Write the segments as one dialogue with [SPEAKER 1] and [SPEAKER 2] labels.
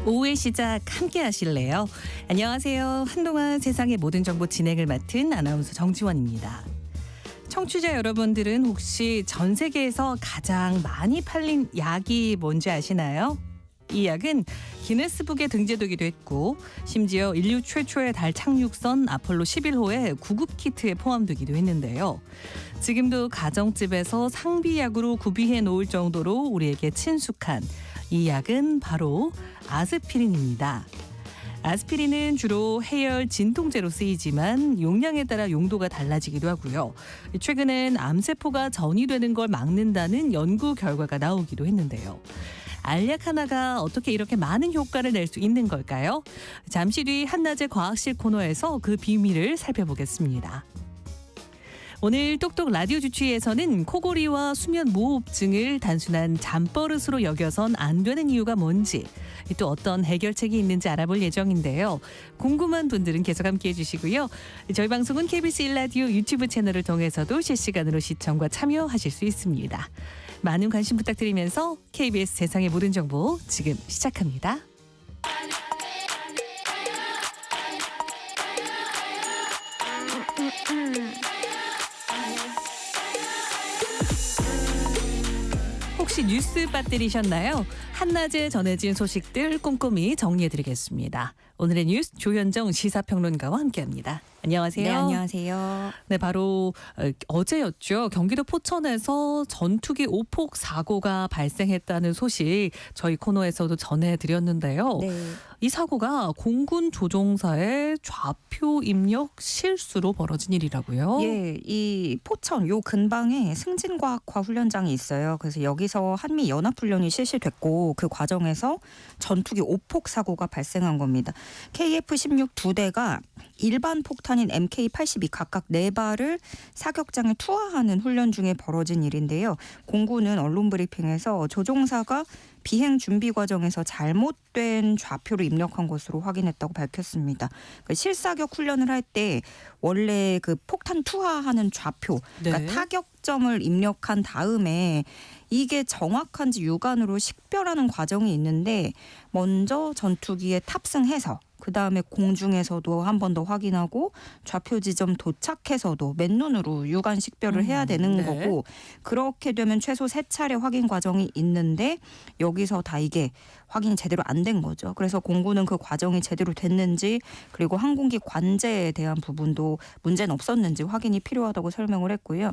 [SPEAKER 1] 오후의 시작 함께 하실래요? 안녕하세요. 한동안 세상의 모든 정보 진행을 맡은 아나운서 정지원입니다. 청취자 여러분들은 혹시 전 세계에서 가장 많이 팔린 약이 뭔지 아시나요? 이 약은 기네스북에 등재되기도 했고 심지어 인류 최초의 달 착륙선 아폴로 11호의 구급 키트에 포함되기도 했는데요. 지금도 가정집에서 상비약으로 구비해 놓을 정도로 우리에게 친숙한 이 약은 바로 아스피린입니다. 아스피린은 주로 해열 진통제로 쓰이지만 용량에 따라 용도가 달라지기도 하고요. 최근엔 암세포가 전이되는 걸 막는다는 연구 결과가 나오기도 했는데요. 알약 하나가 어떻게 이렇게 많은 효과를 낼 수 있는 걸까요? 잠시 뒤 한낮의 과학실 코너에서 그 비밀을 살펴보겠습니다. 오늘 똑똑 라디오 주치의에서는 코골이와 수면 무호흡증을 단순한 잠버릇으로 여겨선 안 되는 이유가 뭔지, 또 어떤 해결책이 있는지 알아볼 예정인데요. 궁금한 분들은 계속 함께해 주시고요. 저희 방송은 KBS 1라디오 유튜브 채널을 통해서도 실시간으로 시청과 참여하실 수 있습니다. 많은 관심 부탁드리면서 KBS 세상의 모든 정보 지금 시작합니다. 혹시 뉴스 빠뜨리셨나요? 한낮에 전해진 소식들 꼼꼼히 정리해드리겠습니다. 오늘의 뉴스 조현정 시사평론가와 함께합니다. 안녕하세요.
[SPEAKER 2] 네, 안녕하세요.
[SPEAKER 1] 네, 바로 어제였죠. 경기도 포천에서 전투기 오폭 사고가 발생했다는 소식 저희 코너에서도 전해드렸는데요.
[SPEAKER 2] 네.
[SPEAKER 1] 이 사고가 공군 조종사의 좌표 입력 실수로 벌어진 일이라고요?
[SPEAKER 2] 예, 이 포천 요 근방에 승진과학화 훈련장이 있어요. 그래서 여기서 한미 연합훈련이 실시됐고 그 과정에서 전투기 오폭 사고가 발생한 겁니다. KF-16 두 대가 일반 폭탄인 MK-82 각각 4발을 사격장에 투하하는 훈련 중에 벌어진 일인데요. 공군은 언론 브리핑에서 조종사가 비행 준비 과정에서 잘못된 좌표를 입력한 것으로 확인했다고 밝혔습니다. 실사격 훈련을 할 때 원래 그 폭탄 투하하는 좌표, 그러니까
[SPEAKER 1] 네.
[SPEAKER 2] 타격점을 입력한 다음에 이게 정확한지 육안으로 식별하는 과정이 있는데 먼저 전투기에 탑승해서 그다음에 공중에서도 한 번 더 확인하고 좌표 지점 도착해서도 맨눈으로 육안 식별을 해야 되는
[SPEAKER 1] 네.
[SPEAKER 2] 거고 그렇게 되면 최소 3차례 확인 과정이 있는데 여기서 다 이게 확인이 제대로 안 된 거죠. 그래서 공군은 그 과정이 제대로 됐는지 그리고 항공기 관제에 대한 부분도 문제는 없었는지 확인이 필요하다고 설명을 했고요.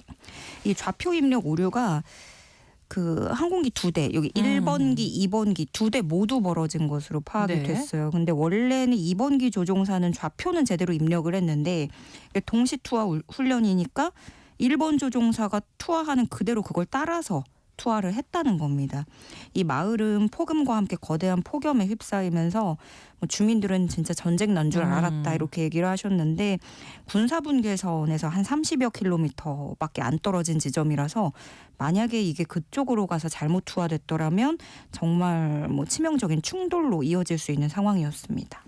[SPEAKER 2] 이 좌표 입력 오류가 그 항공기 2대, 여기 1번기, 2번기 2대 모두 벌어진 것으로 파악이
[SPEAKER 1] 네.
[SPEAKER 2] 됐어요. 근데 원래는 2번기 조종사는 좌표는 제대로 입력을 했는데 동시 투하 훈련이니까 1번 조종사가 투하하는 그대로 그걸 따라서 투하를 했다는 겁니다. 이 마을은 폭음과 함께 거대한 폭염에 휩싸이면서 주민들은 진짜 전쟁 난 줄 알았다 이렇게 얘기를 하셨는데 군사분계선에서 한 30여 킬로미터밖에 안 떨어진 지점이라서 만약에 이게 그쪽으로 가서 잘못 투하됐더라면 정말 치명적인 충돌로 이어질 수 있는 상황이었습니다.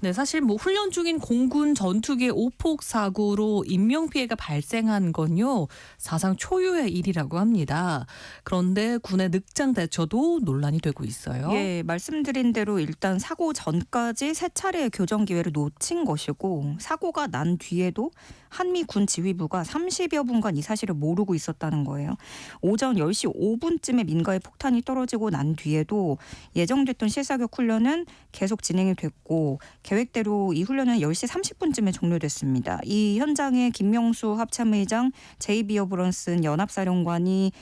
[SPEAKER 1] 네, 사실 훈련 중인 공군 전투기 오폭 사고로 인명 피해가 발생한 건요 사상 초유의 일이라고 합니다. 그런데 군의 늑장 대처도 논란이 되고 있어요.
[SPEAKER 2] 예, 말씀드린 대로 일단 사고 전까지 3차례의 교정 기회를 놓친 것이고 사고가 난 뒤에도 한미 군 지휘부가 30여 분간 이 사실을 모르고 있었다는 거예요. 오전 10시 5분쯤에 민가에 폭탄이 떨어지고 난 뒤에도 예정됐던 실사격 훈련은 계속 진행이 됐고 계획대로 이 훈련은 10시 30분쯤에 종료됐습니다. 이 현장에 김명수 합참의장, 제이비 어브런슨 연합사령관이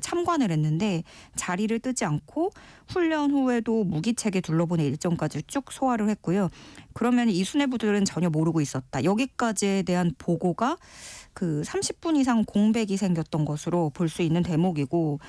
[SPEAKER 2] 참관을 했는데 자리를 뜨지 않고 훈련 후에도 무기체계 둘러보는 일정까지 쭉 소화를 했고요. 그러면 이 수뇌부들은 전혀 모르고 있었다. 여기까지에 대한 보고가 30분 이상 공백이 생겼던 것으로 볼 수 있는 대목이고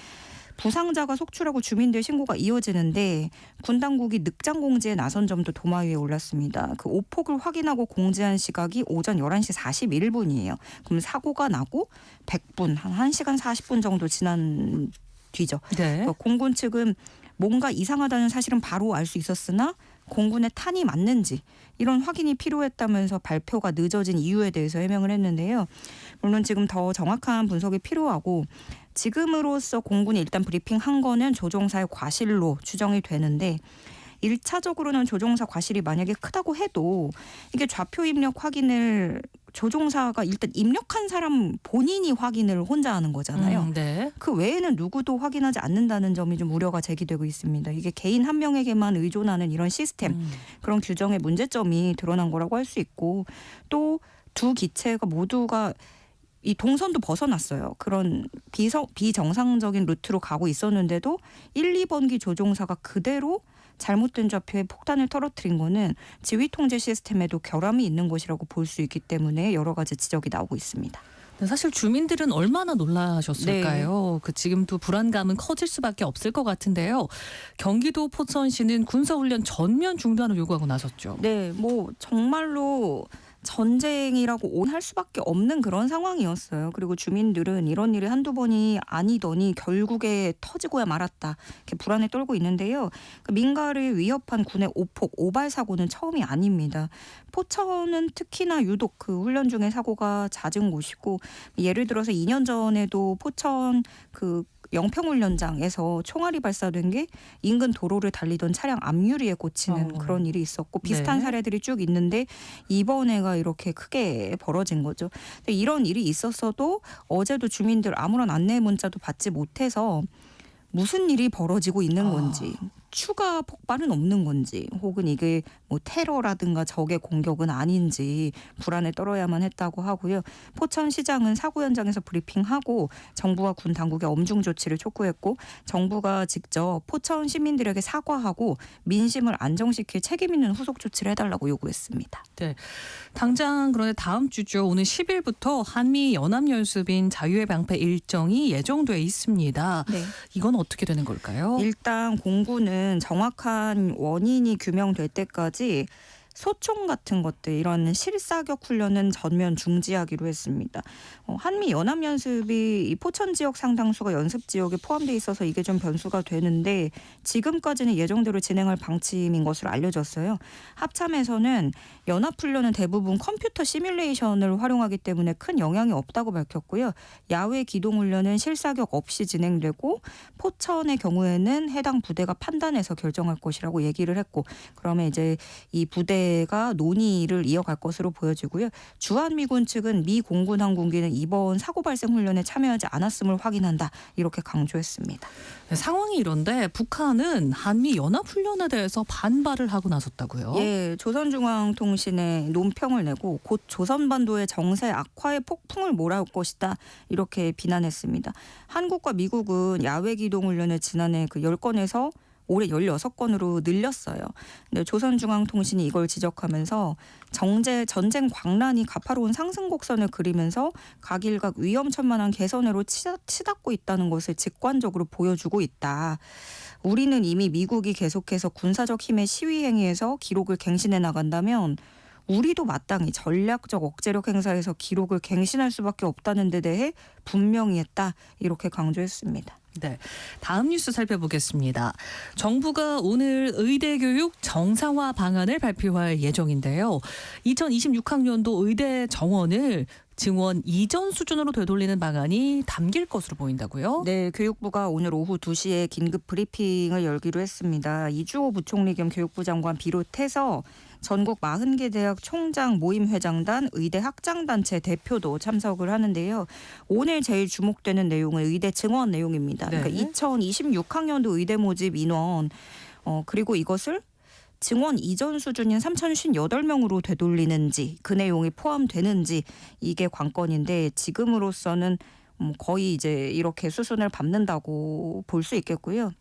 [SPEAKER 2] 부상자가 속출하고 주민들 신고가 이어지는데 군 당국이 늑장 공지에 나선 점도 도마 위에 올랐습니다. 그 오폭을 확인하고 공지한 시각이 오전 11시 41분이에요. 그럼 사고가 나고 100분, 한 1시간 40분 정도 지난 뒤죠.
[SPEAKER 1] 네.
[SPEAKER 2] 공군 측은 뭔가 이상하다는 사실은 바로 알 수 있었으나 공군의 탄이 맞는지 이런 확인이 필요했다면서 발표가 늦어진 이유에 대해서 해명을 했는데요. 물론 지금 더 정확한 분석이 필요하고 지금으로서 공군이 일단 브리핑한 거는 조종사의 과실로 추정이 되는데 1차적으로는 조종사 과실이 만약에 크다고 해도 이게 좌표 입력 확인을 조종사가 일단 입력한 사람 본인이 확인을 혼자 하는 거잖아요.
[SPEAKER 1] 네.
[SPEAKER 2] 그 외에는 누구도 확인하지 않는다는 점이 좀 우려가 제기되고 있습니다. 이게 개인 한 명에게만 의존하는 이런 시스템, 그런 규정의 문제점이 드러난 거라고 할 수 있고, 또 두 기체가 모두가 이 동선도 벗어났어요. 그런 비정상적인 루트로 가고 있었는데도 1, 2번기 조종사가 그대로 잘못된 좌표에 폭탄을 떨어뜨린 거는 지휘 통제 시스템에도 결함이 있는 것이라고 볼 수 있기 때문에 여러 가지 지적이 나오고 있습니다.
[SPEAKER 1] 사실 주민들은 얼마나 놀라셨을까요? 그 지금도 불안감은 커질 수밖에 없을 것 같은데요. 경기도 포천시는 군사훈련 전면 중단을 요구하고 나섰죠.
[SPEAKER 2] 네, 뭐 정말로 전쟁이라고 할 수밖에 없는 그런 상황이었어요. 그리고 주민들은 이런 일이 한두 번이 아니더니 결국에 터지고야 말았다. 이렇게 불안에 떨고 있는데요. 민가를 위협한 군의 오폭, 오발 사고는 처음이 아닙니다. 포천은 특히나 유독 그 훈련 중에 사고가 잦은 곳이고, 예를 들어서 2년 전에도 포천 그 영평훈련장에서 총알이 발사된 게 인근 도로를 달리던 차량 앞유리에 꽂히는 그런 일이 있었고, 비슷한 사례들이 쭉 있는데 이번에가 이렇게 크게 벌어진 거죠. 근데 이런 일이 있었어도 어제도 주민들 아무런 안내 문자도 받지 못해서 무슨 일이 벌어지고 있는 건지, 추가 폭발은 없는 건지, 혹은 이게 뭐 테러라든가 적의 공격은 아닌지 불안에 떨어야만 했다고 하고요. 포천시장은 사고 현장에서 브리핑하고 정부와 군 당국의 엄중 조치를 촉구했고, 정부가 직접 포천 시민들에게 사과하고 민심을 안정시킬 책임 있는 후속 조치를 해달라고 요구했습니다.
[SPEAKER 1] 네, 당장 그런데 다음 주죠. 오늘 10일부터 한미 연합연습인 자유의 방패 일정이 예정돼 있습니다.
[SPEAKER 2] 네.
[SPEAKER 1] 이건 어떻게 되는 걸까요?
[SPEAKER 2] 일단 공군은 정확한 원인이 규명될 때까지 소총 같은 것들, 이런 실사격 훈련은 전면 중지하기로 했습니다. 한미 연합연습이 이 포천 지역 상당수가 연습 지역에 포함돼 있어서 이게 좀 변수가 되는데, 지금까지는 예정대로 진행할 방침인 것으로 알려졌어요. 합참에서는 연합훈련은 대부분 컴퓨터 시뮬레이션을 활용하기 때문에 큰 영향이 없다고 밝혔고요. 야외 기동훈련은 실사격 없이 진행되고, 포천의 경우에는 해당 부대가 판단해서 결정할 것이라고 얘기를 했고, 그러면 이제 이 부대가 논의를 이어갈 것으로 보여지고요. 주한미군 측은 미 공군 항공기는 이번 사고 발생 훈련에 참여하지 않았음을 확인한다, 이렇게 강조했습니다.
[SPEAKER 1] 네, 상황이 이런데 북한은 한미 연합훈련에 대해서 반발을 하고 나섰다고요?
[SPEAKER 2] 예, 조선중앙통신에 논평을 내고 곧 조선반도의 정세 악화의 폭풍을 몰아올 것이다, 이렇게 비난했습니다. 한국과 미국은 야외 기동훈련을 지난해 그 10건에서 올해 16건으로 늘렸어요. 근데 조선중앙통신이 이걸 지적하면서 전쟁 광란이 가파로운 상승 곡선을 그리면서 각일각 위험천만한 개선으로 치닫고 있다는 것을 직관적으로 보여주고 있다. 우리는 이미 미국이 계속해서 군사적 힘의 시위 행위에서 기록을 갱신해 나간다면 우리도 마땅히 전략적 억제력 행사에서 기록을 갱신할 수밖에 없다는 데 대해 분명히 했다, 이렇게 강조했습니다.
[SPEAKER 1] 네, 다음 뉴스 살펴보겠습니다. 정부가 오늘 의대 교육 정상화 방안을 발표할 예정인데요. 2026학년도 의대 정원을 증원 이전 수준으로 되돌리는 방안이 담길 것으로 보인다고요?
[SPEAKER 2] 네, 교육부가 오늘 오후 2시에 긴급 브리핑을 열기로 했습니다. 이주호 부총리 겸 교육부 장관 비롯해서 전국 40개 대학 총장 모임 회장단, 의대 학장단체 대표도 참석을 하는데요. 오늘 제일 주목되는 내용은 의대 증원 내용입니다.
[SPEAKER 1] 네.
[SPEAKER 2] 그러니까 2026학년도 의대 모집 인원, 그리고 이것을 증원 이전 수준인 3,058명으로 되돌리는지, 그 내용이 포함되는지, 이게 관건인데 지금으로서는 거의 이제 이렇게 수순을 밟는다고 볼 수 있겠고요.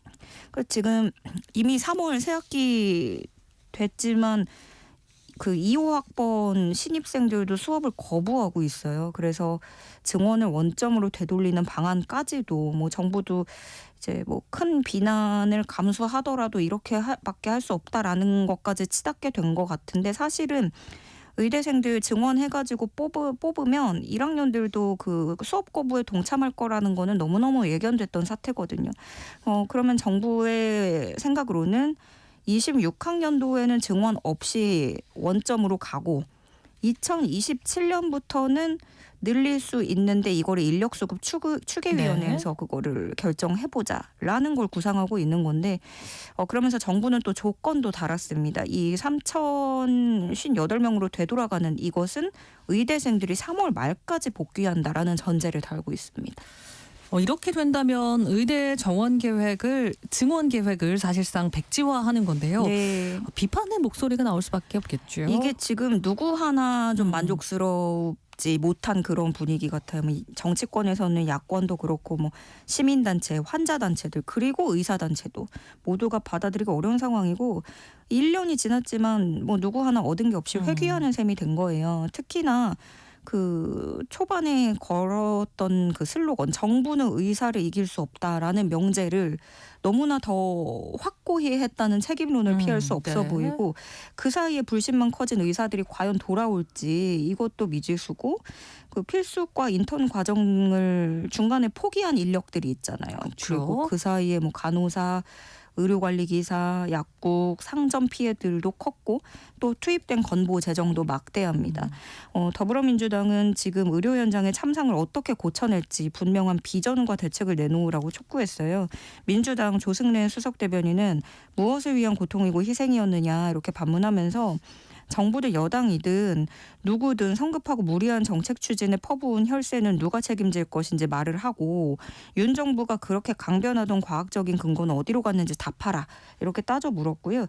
[SPEAKER 2] 지금 이미 3월 새학기 됐지만 그 2호학번 신입생들도 수업을 거부하고 있어요. 그래서 증원을 원점으로 되돌리는 방안까지도 뭐 정부도 이제 뭐 큰 비난을 감수하더라도 이렇게밖에 할 수 없다라는 것까지 치닫게 된 것 같은데, 사실은 의대생들 증원해가지고 뽑으면 1학년들도 그 수업 거부에 동참할 거라는 거는 너무너무 예견됐던 사태거든요. 그러면 정부의 생각으로는 26학년도에는 증원 없이 원점으로 가고 2027년부터는 늘릴 수 있는데 이거를 인력수급 추계위원회에서 그거를 결정해보자라는 걸 구상하고 있는 건데 그러면서 정부는 또 조건도 달았습니다. 이 3,058명으로 되돌아가는 이것은 의대생들이 3월 말까지 복귀한다라는 전제를 달고 있습니다.
[SPEAKER 1] 이렇게 된다면 의대 증원 계획을 사실상 백지화하는 건데요.
[SPEAKER 2] 네.
[SPEAKER 1] 비판의 목소리가 나올 수밖에 없겠죠.
[SPEAKER 2] 이게 지금 누구 하나 좀 만족스럽지 못한 그런 분위기 같아요. 정치권에서는 야권도 그렇고 시민단체, 환자단체들 그리고 의사단체도 모두가 받아들이기 어려운 상황이고 1년이 지났지만 누구 하나 얻은 게 없이 회귀하는 셈이 된 거예요. 특히나 그 초반에 걸었던 그 슬로건 정부는 의사를 이길 수 없다라는 명제를 너무나 더 확고히 했다는 책임론을 피할 수 없어
[SPEAKER 1] 네.
[SPEAKER 2] 보이고 그 사이에 불신만 커진 의사들이 과연 돌아올지 이것도 미지수고 그 필수과 인턴 과정을 중간에 포기한 인력들이 있잖아요.
[SPEAKER 1] 그렇죠.
[SPEAKER 2] 그리고 그 사이에 간호사 의료관리기사, 약국, 상점 피해들도 컸고 또 투입된 건보 재정도 막대합니다. 더불어민주당은 지금 의료 현장의 참상을 어떻게 고쳐낼지 분명한 비전과 대책을 내놓으라고 촉구했어요. 민주당 조승래 수석대변인은 무엇을 위한 고통이고 희생이었느냐 이렇게 반문하면서 정부든 여당이든 누구든 성급하고 무리한 정책 추진에 퍼부은 혈세는 누가 책임질 것인지 말을 하고 윤 정부가 그렇게 강변하던 과학적인 근거는 어디로 갔는지 답하라 이렇게 따져 물었고요.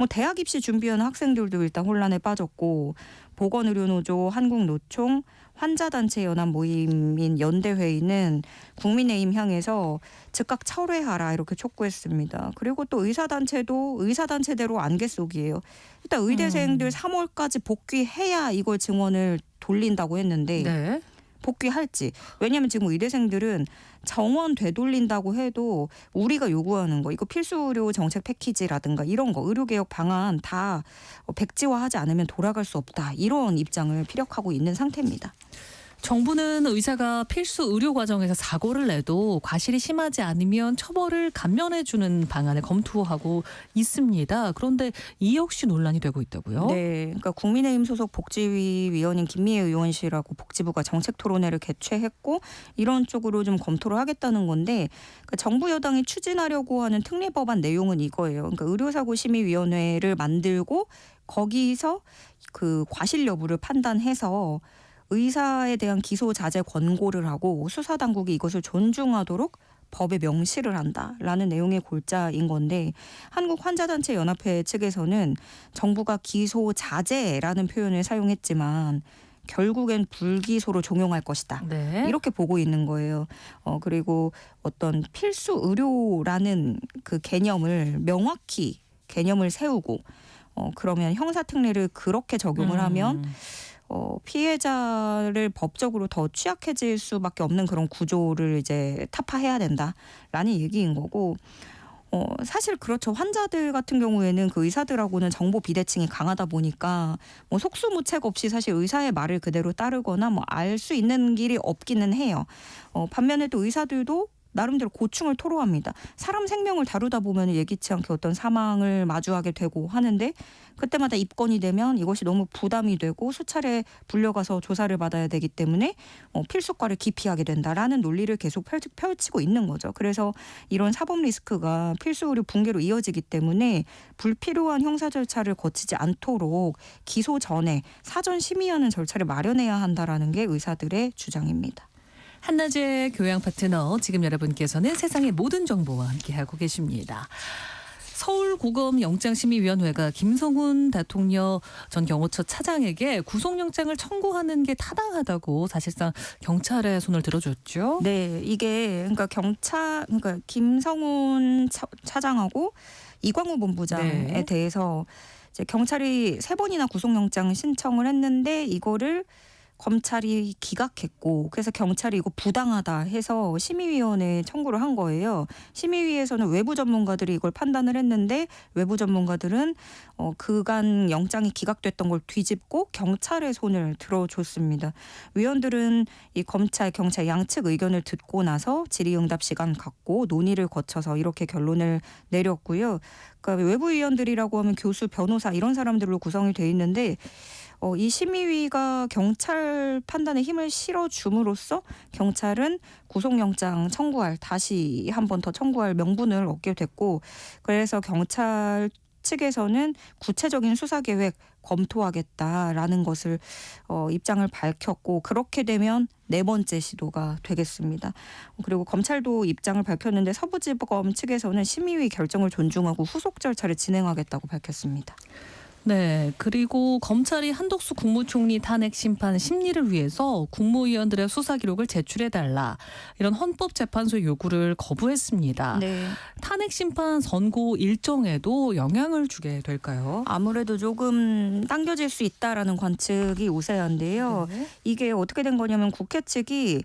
[SPEAKER 2] 대학 입시 준비하는 학생들도 일단 혼란에 빠졌고 보건의료노조, 한국노총, 환자단체 연합 모임인 연대회의는 국민의힘 향해서 즉각 철회하라 이렇게 촉구했습니다. 그리고 또 의사단체도 의사단체대로 안개 속이에요. 일단 의대생들 3월까지 복귀해야 이걸 증원을 돌린다고 했는데
[SPEAKER 1] 네.
[SPEAKER 2] 복귀할지. 왜냐하면 지금 의대생들은 정원 되돌린다고 해도 우리가 요구하는 거 이거 필수의료 정책 패키지라든가 이런 거 의료개혁 방안 다 백지화하지 않으면 돌아갈 수 없다. 이런 입장을 피력하고 있는 상태입니다.
[SPEAKER 1] 정부는 의사가 필수 의료 과정에서 사고를 내도 과실이 심하지 않으면 처벌을 감면해주는 방안을 검토하고 있습니다. 그런데 이 역시 논란이 되고 있다고요?
[SPEAKER 2] 네, 그러니까 국민의힘 소속 복지위 위원인 김미애 의원실하고 복지부가 정책 토론회를 개최했고 이런 쪽으로 좀 검토를 하겠다는 건데 그러니까 정부 여당이 추진하려고 하는 특례법안 내용은 이거예요. 그러니까 의료사고심의위원회를 만들고 거기서 그 과실 여부를 판단해서 의사에 대한 기소 자제 권고를 하고 수사 당국이 이것을 존중하도록 법에 명시를 한다라는 내용의 골자인 건데 한국환자단체 연합회 측에서는 정부가 기소 자제라는 표현을 사용했지만 결국엔 불기소로 종용할 것이다.
[SPEAKER 1] 네.
[SPEAKER 2] 이렇게 보고 있는 거예요. 그리고 어떤 필수 의료라는 그 개념을 명확히 개념을 세우고 그러면 형사 특례를 그렇게 적용을 하면 피해자를 법적으로 더 취약해질 수밖에 없는 그런 구조를 이제 타파해야 된다라는 얘기인 거고 사실 그렇죠. 환자들 같은 경우에는 그 의사들하고는 정보 비대칭이 강하다 보니까 속수무책 없이 사실 의사의 말을 그대로 따르거나 알 수 있는 길이 없기는 해요. 반면에 또 의사들도 나름대로 고충을 토로합니다. 사람 생명을 다루다 보면 예기치 않게 어떤 사망을 마주하게 되고 하는데 그때마다 입건이 되면 이것이 너무 부담이 되고 수차례 불려가서 조사를 받아야 되기 때문에 필수과를 기피하게 된다라는 논리를 계속 펼치고 있는 거죠. 그래서 이런 사법 리스크가 필수 의료 붕괴로 이어지기 때문에 불필요한 형사 절차를 거치지 않도록 기소 전에 사전 심의하는 절차를 마련해야 한다라는 게 의사들의 주장입니다.
[SPEAKER 1] 한낮의 교양 파트너 지금 여러분께서는 세상의 모든 정보와 함께하고 계십니다. 서울고검 영장심의위원회가 김성훈 대통령 전 경호처 차장에게 구속영장을 청구하는 게 타당하다고 사실상 경찰의 손을 들어줬죠.
[SPEAKER 2] 네, 이게 그러니까 김성훈 차장하고 이광우 본부장에
[SPEAKER 1] 네.
[SPEAKER 2] 대해서 이제 경찰이 3번이나 구속영장 신청을 했는데 이거를 검찰이 기각했고 그래서 경찰이 이거 부당하다 해서 심의위원회에 청구를 한 거예요. 심의위에서는 외부 전문가들이 이걸 판단을 했는데 외부 전문가들은 그간 영장이 기각됐던 걸 뒤집고 경찰의 손을 들어줬습니다. 위원들은 이 검찰, 경찰 양측 의견을 듣고 나서 질의응답 시간 갖고 논의를 거쳐서 이렇게 결론을 내렸고요. 그러니까 외부 위원들이라고 하면 교수, 변호사 이런 사람들로 구성이 돼 있는데 이 심의위가 경찰 판단에 힘을 실어줌으로써 경찰은 구속영장 청구할 다시 한 번 더 청구할 명분을 얻게 됐고 그래서 경찰 측에서는 구체적인 수사 계획 검토하겠다라는 것을 입장을 밝혔고 그렇게 되면 네 번째 시도가 되겠습니다. 그리고 검찰도 입장을 밝혔는데 서부지법 측에서는 심의위 결정을 존중하고 후속 절차를 진행하겠다고 밝혔습니다.
[SPEAKER 1] 네, 그리고 검찰이 한덕수 국무총리 탄핵 심판 심리를 위해서 국무위원들의 수사 기록을 제출해달라 이런 헌법재판소 요구를 거부했습니다.
[SPEAKER 2] 네.
[SPEAKER 1] 탄핵 심판 선고 일정에도 영향을 주게 될까요?
[SPEAKER 2] 아무래도 조금 당겨질 수 있다라는 관측이 우세한데요.
[SPEAKER 1] 네.
[SPEAKER 2] 이게 어떻게 된 거냐면 국회 측이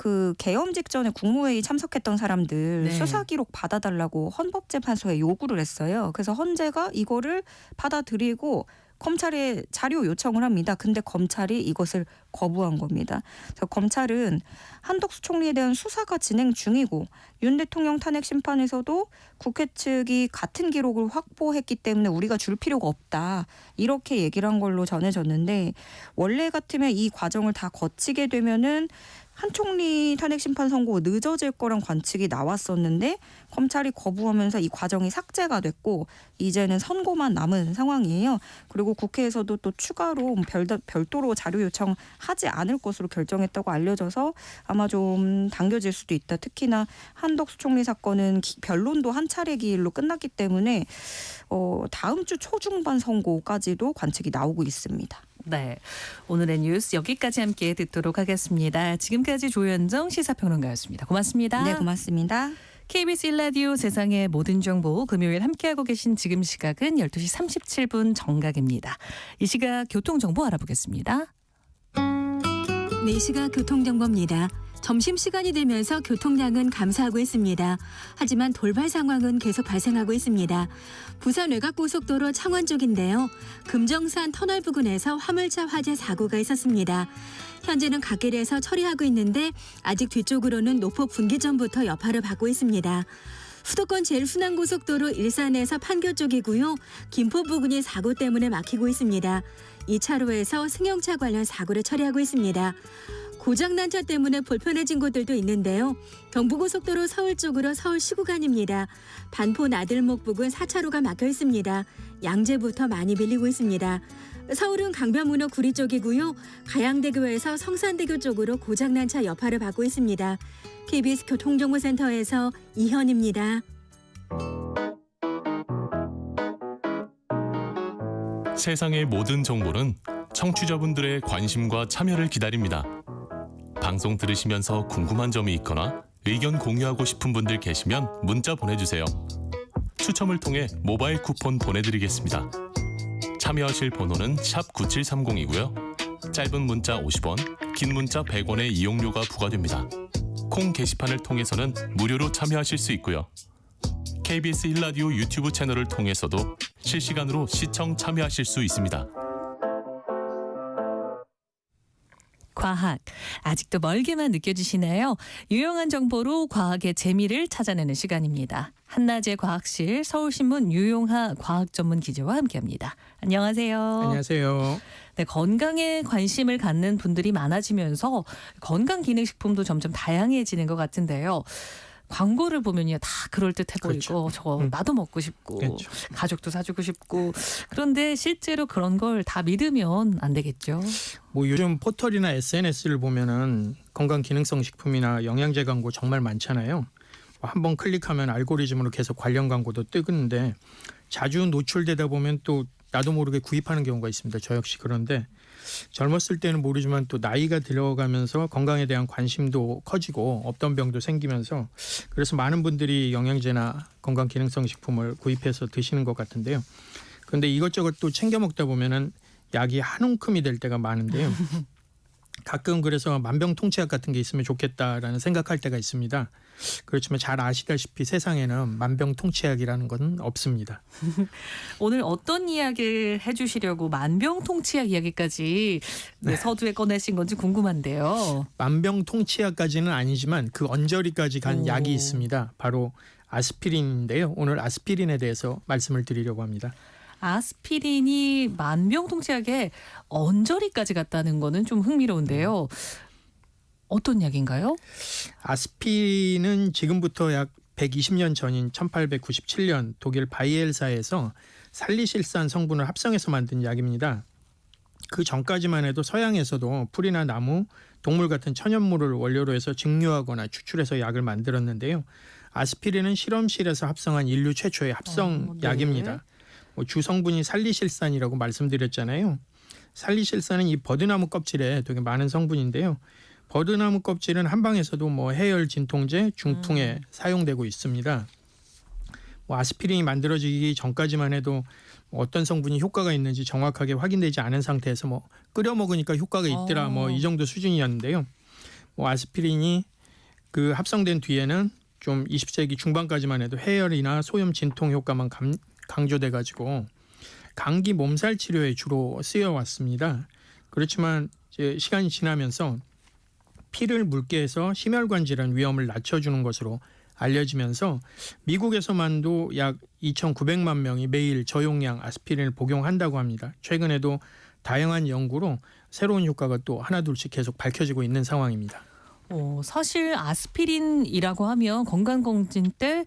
[SPEAKER 2] 그 개엄 직전에 국무회의 참석했던 사람들
[SPEAKER 1] 네.
[SPEAKER 2] 수사 기록 받아달라고 헌법재판소에 요구를 했어요. 그래서 헌재가 이거를 받아들이고 검찰에 자료 요청을 합니다. 근데 검찰이 이것을 거부한 겁니다. 그래서 검찰은 한덕수 총리에 대한 수사가 진행 중이고 윤 대통령 탄핵 심판에서도 국회 측이 같은 기록을 확보했기 때문에 우리가 줄 필요가 없다. 이렇게 얘기를 한 걸로 전해졌는데 원래 같으면 이 과정을 다 거치게 되면은 한 총리 탄핵 심판 선고 늦어질 거란 관측이 나왔었는데 검찰이 거부하면서 이 과정이 삭제가 됐고 이제는 선고만 남은 상황이에요. 그리고 국회에서도 또 추가로 별도로 자료 요청하지 않을 것으로 결정했다고 알려져서 아마 좀 당겨질 수도 있다. 특히나 한덕수 총리 사건은 변론도 한 차례 기일로 끝났기 때문에 다음 주 초중반 선고까지도 관측이 나오고 있습니다.
[SPEAKER 1] 네, 오늘의 뉴스 여기까지 함께 듣도록 하겠습니다. 지금까지 조현정 시사평론가였습니다. 고맙습니다.
[SPEAKER 2] 네, 고맙습니다.
[SPEAKER 1] KBS 1라디오 세상의 모든 정보 금요일 함께하고 계신 지금 시각은 12시 37분 정각입니다. 이 시각 교통정보 알아보겠습니다.
[SPEAKER 3] 네, 시각 교통정보입니다. 점심시간이 되면서 교통량은 감소하고 있습니다. 하지만 돌발 상황은 계속 발생하고 있습니다. 부산 외곽고속도로 창원 쪽인데요. 금정산 터널 부근에서 화물차 화재 사고가 있었습니다. 현재는 갓길에서 처리하고 있는데 아직 뒤쪽으로는 노포 분기점부터 여파를 받고 있습니다. 수도권 제일순환고속도로 일산에서 판교 쪽이고요. 김포 부근이 사고 때문에 막히고 있습니다. 2차로에서 승용차 관련 사고를 처리하고 있습니다. 고장난 차 때문에 불편해진 곳들도 있는데요. 경부고속도로 서울 쪽으로 서울시 구간입니다. 반포 나들목 부근 4차로가 막혀 있습니다. 양재부터 많이 밀리고 있습니다. 서울은 강변문호 구리 쪽이고요. 가양대교에서 성산대교 쪽으로 고장난 차 여파를 받고 있습니다. KBS 교통정보센터에서 이현입니다.
[SPEAKER 4] 세상의 모든 정보는 청취자분들의 관심과 참여를 기다립니다. 방송 들으시면서 궁금한 점이 있거나 의견 공유하고 싶은 분들 계시면 문자 보내주세요. 추첨을 통해 모바일 쿠폰 보내드리겠습니다. 참여하실 번호는 샵 9730이고요. 짧은 문자 50원, 긴 문자 100원의 이용료가 부과됩니다. 콩 게시판을 통해서는 무료로 참여하실 수 있고요. KBS 1라디오 유튜브 채널을 통해서도 실시간으로 시청 참여하실 수 있습니다.
[SPEAKER 1] 과학, 아직도 멀게만 느껴지시나요? 유용한 정보로 과학의 재미를 찾아내는 시간입니다. 한낮의 과학실 서울신문 유용하 과학전문기자와 함께합니다. 안녕하세요.
[SPEAKER 5] 안녕하세요.
[SPEAKER 1] 네, 건강에 관심을 갖는 분들이 많아지면서 건강기능식품도 점점 다양해지는 것 같은데요. 광고를 보면요 다 그럴듯해 보이고
[SPEAKER 5] 그렇죠.
[SPEAKER 1] 저거 나도 먹고 싶고
[SPEAKER 5] 그렇죠.
[SPEAKER 1] 가족도 사주고 싶고 그런데 실제로 그런 걸 다 믿으면 안 되겠죠.
[SPEAKER 5] 뭐 요즘 포털이나 SNS를 보면은 건강 기능성 식품이나 영양제 광고 정말 많잖아요. 한번 클릭하면 알고리즘으로 계속 관련 광고도 뜨는데 자주 노출되다 보면 또 나도 모르게 구입하는 경우가 있습니다. 저 역시 그런데 젊었을 때는 모르지만 또 나이가 들어가면서 건강에 대한 관심도 커지고 없던 병도 생기면서 그래서 많은 분들이 영양제나 건강 기능성 식품을 구입해서 드시는 것 같은데요. 그런데 이것저것 또 챙겨 먹다 보면은 약이 한 움큼이 될 때가 많은데요. 가끔 그래서 만병통치약 같은 게 있으면 좋겠다라는 생각할 때가 있습니다. 그렇지만 잘 아시다시피 세상에는 만병통치약이라는 건 없습니다.
[SPEAKER 1] 오늘 어떤 이야기를 해주시려고 만병통치약 이야기까지 네, 서두에 꺼내신 건지 궁금한데요.
[SPEAKER 5] 만병통치약까지는 아니지만 그 언저리까지 간
[SPEAKER 1] 오.
[SPEAKER 5] 약이 있습니다. 바로 아스피린인데요. 오늘 아스피린에 대해서 말씀을 드리려고 합니다.
[SPEAKER 1] 아스피린이 만병통치약에 언저리까지 갔다는 거는 좀 흥미로운데요. 어떤 약인가요?
[SPEAKER 5] 아스피린은 지금부터 약 120년 전인 1897년 독일 바이엘사에서 살리실산 성분을 합성해서 만든 약입니다. 그 전까지만 해도 서양에서도 풀이나 나무, 동물 같은 천연물을 원료로 해서 증류하거나 추출해서 약을 만들었는데요. 아스피린은 실험실에서 합성한 인류 최초의 합성
[SPEAKER 1] 네.
[SPEAKER 5] 약입니다. 주성분이 살리실산이라고 말씀드렸잖아요. 살리실산은 이 버드나무 껍질에 되게 많은 성분인데요. 버드나무 껍질은 한방에서도 해열 진통제, 중풍에 사용되고 있습니다. 아스피린이 만들어지기 전까지만 해도 어떤 성분이 효과가 있는지 정확하게 확인되지 않은 상태에서 끓여 먹으니까 효과가 있더라 이 정도 수준이었는데요. 아스피린이 그 합성된 뒤에는 좀 20세기 중반까지만 해도 해열이나 소염 진통 효과만 강조돼 가지고 감기 몸살 치료에 주로 쓰여 왔습니다. 그렇지만 이제 시간이 지나면서 피를 묽게 해서 심혈관 질환 위험을 낮춰주는 것으로 알려지면서 미국에서만도 약 2,900만 명이 매일 저용량 아스피린을 복용한다고 합니다. 최근에도 다양한 연구로 새로운 효과가 또 하나둘씩 계속 밝혀지고 있는 상황입니다.
[SPEAKER 1] 사실 아스피린이라고 하면 건강검진 때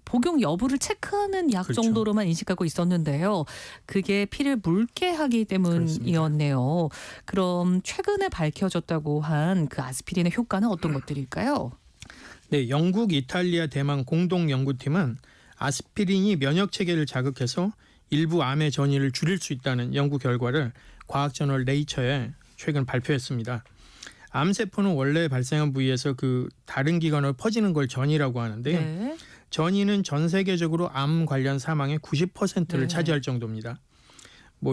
[SPEAKER 1] 복용 여부를 체크하는 약
[SPEAKER 5] 그렇죠.
[SPEAKER 1] 정도로만 인식하고 있었는데요. 그게 피를 묽게 하기 때문이었네요. 그럼 최근에 밝혀졌다고 한 그 아스피린의 효과는 어떤 것들일까요?
[SPEAKER 5] 네, 영국, 이탈리아, 대만 공동 연구팀은 아스피린이 면역 체계를 자극해서 일부 암의 전이를 줄일 수 있다는 연구 결과를 과학저널 네이처에 최근 발표했습니다. 암세포는 원래 발생한 부위에서 그 다른 기관으로 퍼지는 걸 전이라고 하는데요.
[SPEAKER 1] 네.
[SPEAKER 5] 전이는 전 세계적으로 암 관련 사망의 90%를
[SPEAKER 1] 네.
[SPEAKER 5] 차지할 정도입니다.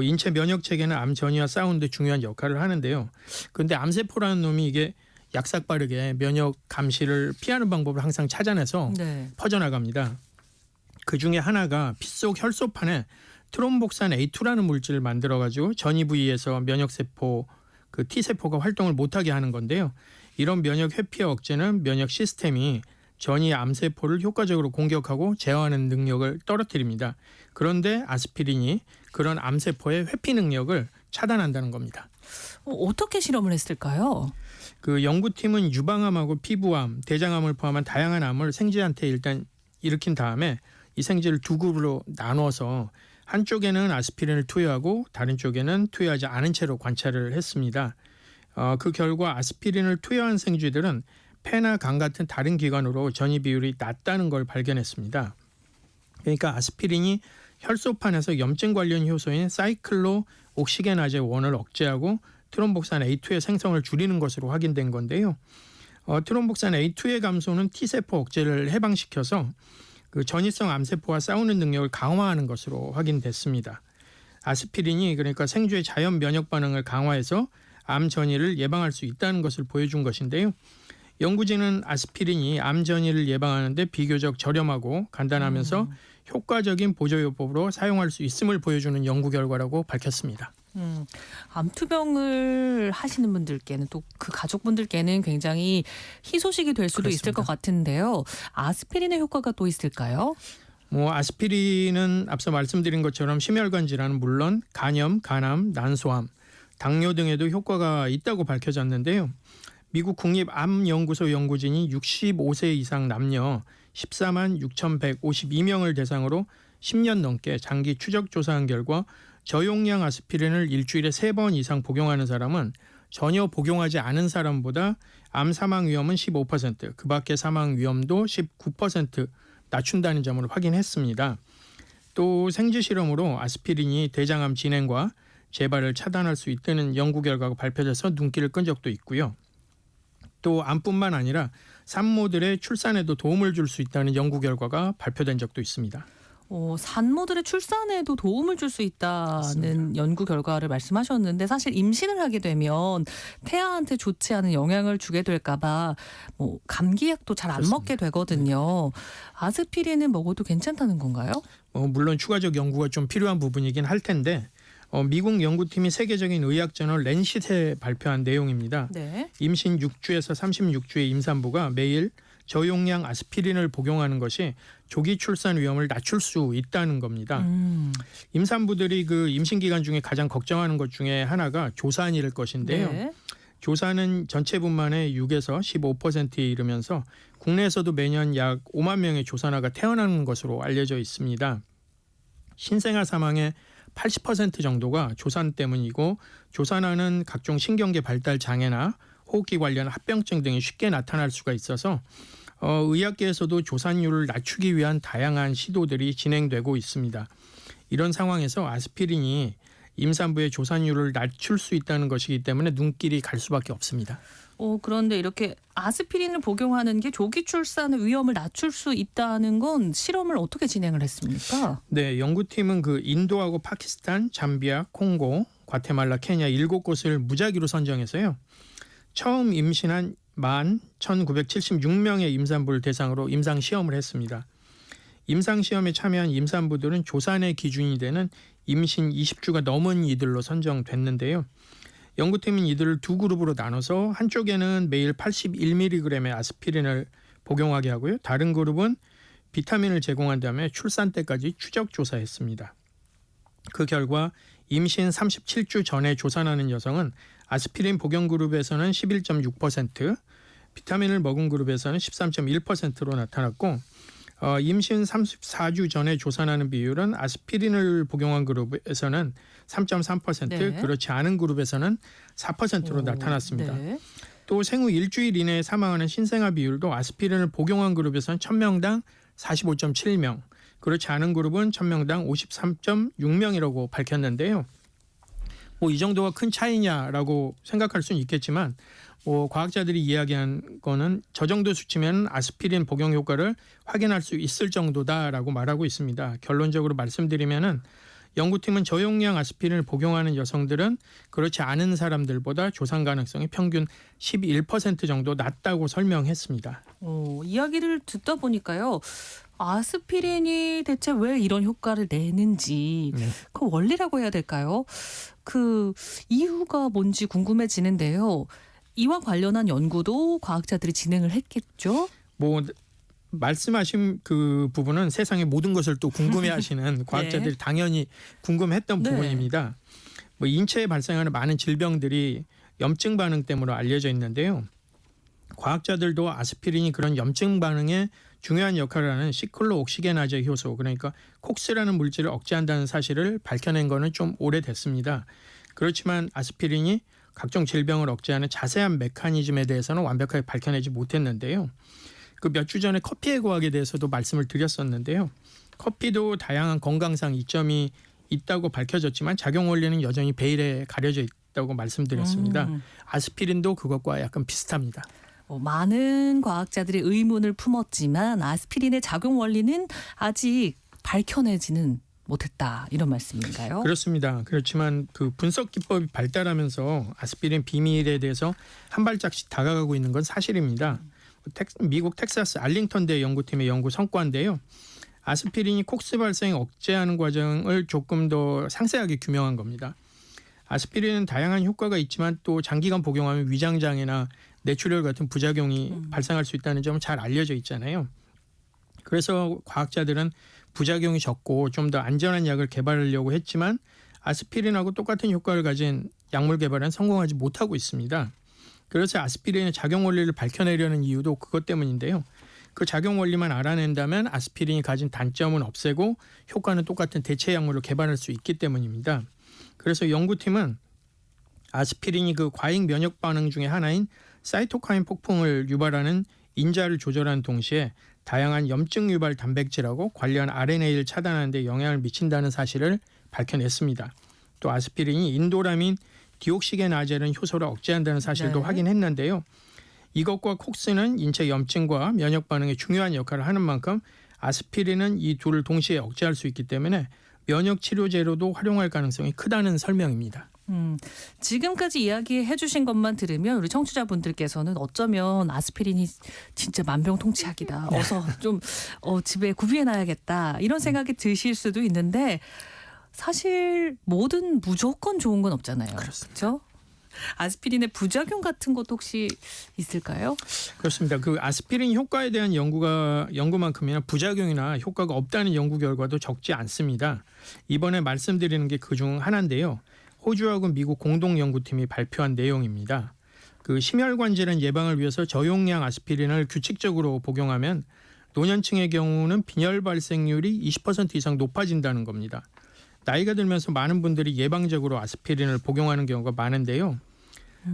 [SPEAKER 5] 인체 면역 체계는 암 전이와 싸우는 데 중요한 역할을 하는데요. 그런데 암세포라는 놈이 이게 약삭빠르게 면역 감시를 피하는 방법을 항상 찾아내서
[SPEAKER 1] 네.
[SPEAKER 5] 퍼져나갑니다. 그 중에 하나가 피 속 혈소판에 트롬복산 A2라는 물질을 만들어가지고 전이 부위에서 면역세포, 그 T세포가 활동을 못하게 하는 건데요. 이런 면역 회피와 억제는 면역 시스템이 전이 암세포를 효과적으로 공격하고 제어하는 능력을 떨어뜨립니다. 그런데 아스피린이 그런 암세포의 회피 능력을 차단한다는 겁니다.
[SPEAKER 1] 어떻게 실험을 했을까요?
[SPEAKER 5] 그 연구팀은 유방암하고 피부암, 대장암을 포함한 다양한 암을 생쥐한테 일단 일으킨 다음에 이 생쥐를 두 그룹으로 나눠서 한쪽에는 아스피린을 투여하고 다른 쪽에는 투여하지 않은 채로 관찰을 했습니다. 그 결과 아스피린을 투여한 생쥐들은 폐나 간 같은 다른 기관으로 전이 비율이 낮다는 걸 발견했습니다. 그러니까 아스피린이 혈소판에서 염증 관련 효소인 사이클로옥시게나제 1을 억제하고 트롬복산 A2의 생성을 줄이는 것으로 확인된 건데요. 트롬복산 A2의 감소는 T세포 억제를 해방시켜서 그 전이성 암세포와 싸우는 능력을 강화하는 것으로 확인됐습니다. 아스피린이 그러니까 생쥐의 자연 면역 반응을 강화해서 암 전이를 예방할 수 있다는 것을 보여준 것인데요. 연구진은 아스피린이 암 전이를 예방하는 데 비교적 저렴하고 간단하면서 효과적인 보조요법으로 사용할 수 있음을 보여주는 연구 결과라고 밝혔습니다.
[SPEAKER 1] 암투병을 하시는 분들께는 또 그 가족분들께는 굉장히 희소식이 될 수도 있을 것 같은데요. 아스피린의 효과가 또 있을까요?
[SPEAKER 5] 아스피린은 앞서 말씀드린 것처럼 심혈관 질환은 물론 간염, 간암, 난소암, 당뇨 등에도 효과가 있다고 밝혀졌는데요. 미국 국립암연구소 연구진이 65세 이상 남녀 14만 6,152명을 대상으로 10년 넘게 장기 추적 조사한 결과 저용량 아스피린을 일주일에 3번 이상 복용하는 사람은 전혀 복용하지 않은 사람보다 암 사망 위험은 15%, 그 밖의 사망 위험도 19% 낮춘다는 점을 확인했습니다. 또 생쥐 실험으로 아스피린이 대장암 진행과 재발을 차단할 수 있다는 연구 결과가 발표돼서 눈길을 끈 적도 있고요. 또 암뿐만 아니라 산모들의 출산에도 도움을 줄 수 있다는 연구 결과가 발표된 적도 있습니다.
[SPEAKER 1] 산모들의 출산에도 도움을 줄 수 있다는
[SPEAKER 5] 맞습니다.
[SPEAKER 1] 연구 결과를 말씀하셨는데 사실 임신을 하게 되면 태아한테 좋지 않은 영향을 주게 될까 봐 감기약도 잘 안
[SPEAKER 5] 그렇습니다.
[SPEAKER 1] 먹게 되거든요. 아스피린은 먹어도 괜찮다는 건가요?
[SPEAKER 5] 물론 추가적 연구가 좀 필요한 부분이긴 할 텐데 미국 연구팀이 세계적인 의학저널 랜싯에 발표한 내용입니다.
[SPEAKER 1] 네.
[SPEAKER 5] 임신 6주에서 36주의 임산부가 매일 저용량 아스피린을 복용하는 것이 조기 출산 위험을 낮출 수 있다는 겁니다. 임산부들이 그 임신 기간 중에 가장 걱정하는 것 중에 하나가 조산일 것인데요.
[SPEAKER 1] 네.
[SPEAKER 5] 조산은 전체 분만의 6에서 15%에 이르면서 국내에서도 매년 약 5만 명의 조산아가 태어나는 것으로 알려져 있습니다. 신생아 사망의 80% 정도가 조산 때문이고 조산아는 각종 신경계 발달 장애나 호흡기 관련 합병증 등이 쉽게 나타날 수가 있어서 의학계에서도 조산율을 낮추기 위한 다양한 시도들이 진행되고 있습니다. 이런 상황에서 아스피린이 임산부의 조산율을 낮출 수 있다는 것이기 때문에 눈길이 갈 수밖에 없습니다.
[SPEAKER 1] 그런데 이렇게 아스피린을 복용하는 게 조기 출산의 위험을 낮출 수 있다는 건 실험을 어떻게 진행을 했습니까?
[SPEAKER 5] 네, 연구팀은 그 인도하고 파키스탄, 잠비아, 콩고, 과테말라, 케냐 7곳을 무작위로 선정해서요. 처음 임신한 11,976명의 임산부를 대상으로 임상 시험을 했습니다. 임상 시험에 참여한 임산부들은 조산의 기준이 되는 임신 20주가 넘은 이들로 선정됐는데요. 연구팀은 이들을 두 그룹으로 나눠서 한쪽에는 매일 81mg의 아스피린을 복용하게 하고요. 다른 그룹은 비타민을 제공한 다음에 출산 때까지 추적 조사했습니다. 그 결과 임신 37주 전에 조산하는 여성은 아스피린 복용 그룹에서는 11.6%, 비타민을 먹은 그룹에서는 13.1%로 나타났고 임신 34주 전에 조산하는 비율은 아스피린을 복용한 그룹에서는 3.3%,
[SPEAKER 1] 네.
[SPEAKER 5] 그렇지 않은 그룹에서는 4%로 나타났습니다.
[SPEAKER 1] 네.
[SPEAKER 5] 또 생후 일주일 이내에 사망하는 신생아 비율도 아스피린을 복용한 그룹에서는 1000명당 45.7명, 그렇지 않은 그룹은 1000명당 53.6명이라고 밝혔는데요. 이 정도가 큰 차이냐라고 생각할 수는 있겠지만 과학자들이 이야기한 거는 저 정도 수치면 아스피린 복용 효과를 확인할 수 있을 정도다라고 말하고 있습니다. 결론적으로 말씀드리면은 연구팀은 저용량 아스피린을 복용하는 여성들은 그렇지 않은 사람들보다 조산 가능성이 평균 11% 정도 낮다고 설명했습니다.
[SPEAKER 1] 이야기를 듣다 보니까요. 아스피린이 대체 왜 이런 효과를 내는지 그 원리라고 해야 될까요? 그 이유가 뭔지 궁금해지는데요. 이와 관련한 연구도 과학자들이 진행을 했겠죠?
[SPEAKER 5] 말씀하신 그 부분은 세상의 모든 것을 또 궁금해하시는 과학자들이 당연히 궁금했던
[SPEAKER 1] 네.
[SPEAKER 5] 부분입니다. 인체에 발생하는 많은 질병들이 염증 반응 때문에 알려져 있는데요. 과학자들도 아스피린이 그런 염증 반응에 중요한 역할을 하는 시클로옥시게나제 효소, 그러니까 콕스라는 물질을 억제한다는 사실을 밝혀낸 거는 좀 오래됐습니다. 그렇지만 아스피린이 각종 질병을 억제하는 자세한 메커니즘에 대해서는 완벽하게 밝혀내지 못했는데요. 그 몇 주 전에 커피의 과학에 대해서도 말씀을 드렸었는데요. 커피도 다양한 건강상 이점이 있다고 밝혀졌지만 작용 원리는 여전히 베일에 가려져 있다고 말씀드렸습니다. 아스피린도 그것과 약간 비슷합니다.
[SPEAKER 1] 많은 과학자들이 의문을 품었지만 아스피린의 작용 원리는 아직 밝혀내지는 못했다, 이런 말씀인가요?
[SPEAKER 5] 그렇습니다. 그렇지만 그 분석 기법이 발달하면서 아스피린 비밀에 대해서 한 발짝씩 다가가고 있는 건 사실입니다. 미국 텍사스 알링턴대 연구팀의 연구 성과인데요. 아스피린이 콕스 발생을 억제하는 과정을 조금 더 상세하게 규명한 겁니다. 아스피린은 다양한 효과가 있지만 또 장기간 복용하면 위장장애나 뇌출혈 같은 부작용이 발생할 수 있다는 점은 잘 알려져 있잖아요. 그래서 과학자들은 부작용이 적고 좀 더 안전한 약을 개발하려고 했지만 아스피린하고 똑같은 효과를 가진 약물 개발은 성공하지 못하고 있습니다. 그래서 아스피린의 작용 원리를 밝혀내려는 이유도 그것 때문인데요. 그 작용 원리만 알아낸다면 아스피린이 가진 단점은 없애고 효과는 똑같은 대체 약물을 개발할 수 있기 때문입니다. 그래서 연구팀은 아스피린이 그 과잉 면역 반응 중에 하나인 사이토카인 폭풍을 유발하는 인자를 조절하는 동시에 다양한 염증 유발 단백질하고 관련 RNA를 차단하는 데 영향을 미친다는 사실을 밝혀냈습니다. 또 아스피린이 인도라민 디옥시게나제는 효소를 억제한다는 사실도 확인했는데요. 이것과 콕스는 인체 염증과 면역 반응에 중요한 역할을 하는 만큼 아스피린은 이 둘을 동시에 억제할 수 있기 때문에 면역 치료제로도 활용할 가능성이 크다는 설명입니다.
[SPEAKER 1] 지금까지 이야기해 주신 것만 들으면 우리 청취자분들께서는 어쩌면 아스피린이 진짜 만병통치약이다. 어서 좀 집에 구비해놔야겠다. 이런 생각이 드실 수도 있는데 사실 뭐든 무조건 좋은 건 없잖아요. 그렇죠? 아스피린의 부작용 같은 것도 혹시 있을까요?
[SPEAKER 5] 그렇습니다. 그 아스피린 효과에 대한 연구만큼이나 부작용이나 효과가 없다는 연구 결과도 적지 않습니다. 이번에 말씀드리는 게 그중 하나인데요. 호주하고 미국 공동 연구팀이 발표한 내용입니다. 그 심혈관 질환 예방을 위해서 저용량 아스피린을 규칙적으로 복용하면 노년층의 경우는 빈혈 발생률이 20% 이상 높아진다는 겁니다. 나이가 들면서 많은 분들이 예방적으로 아스피린을 복용하는 경우가 많은데요.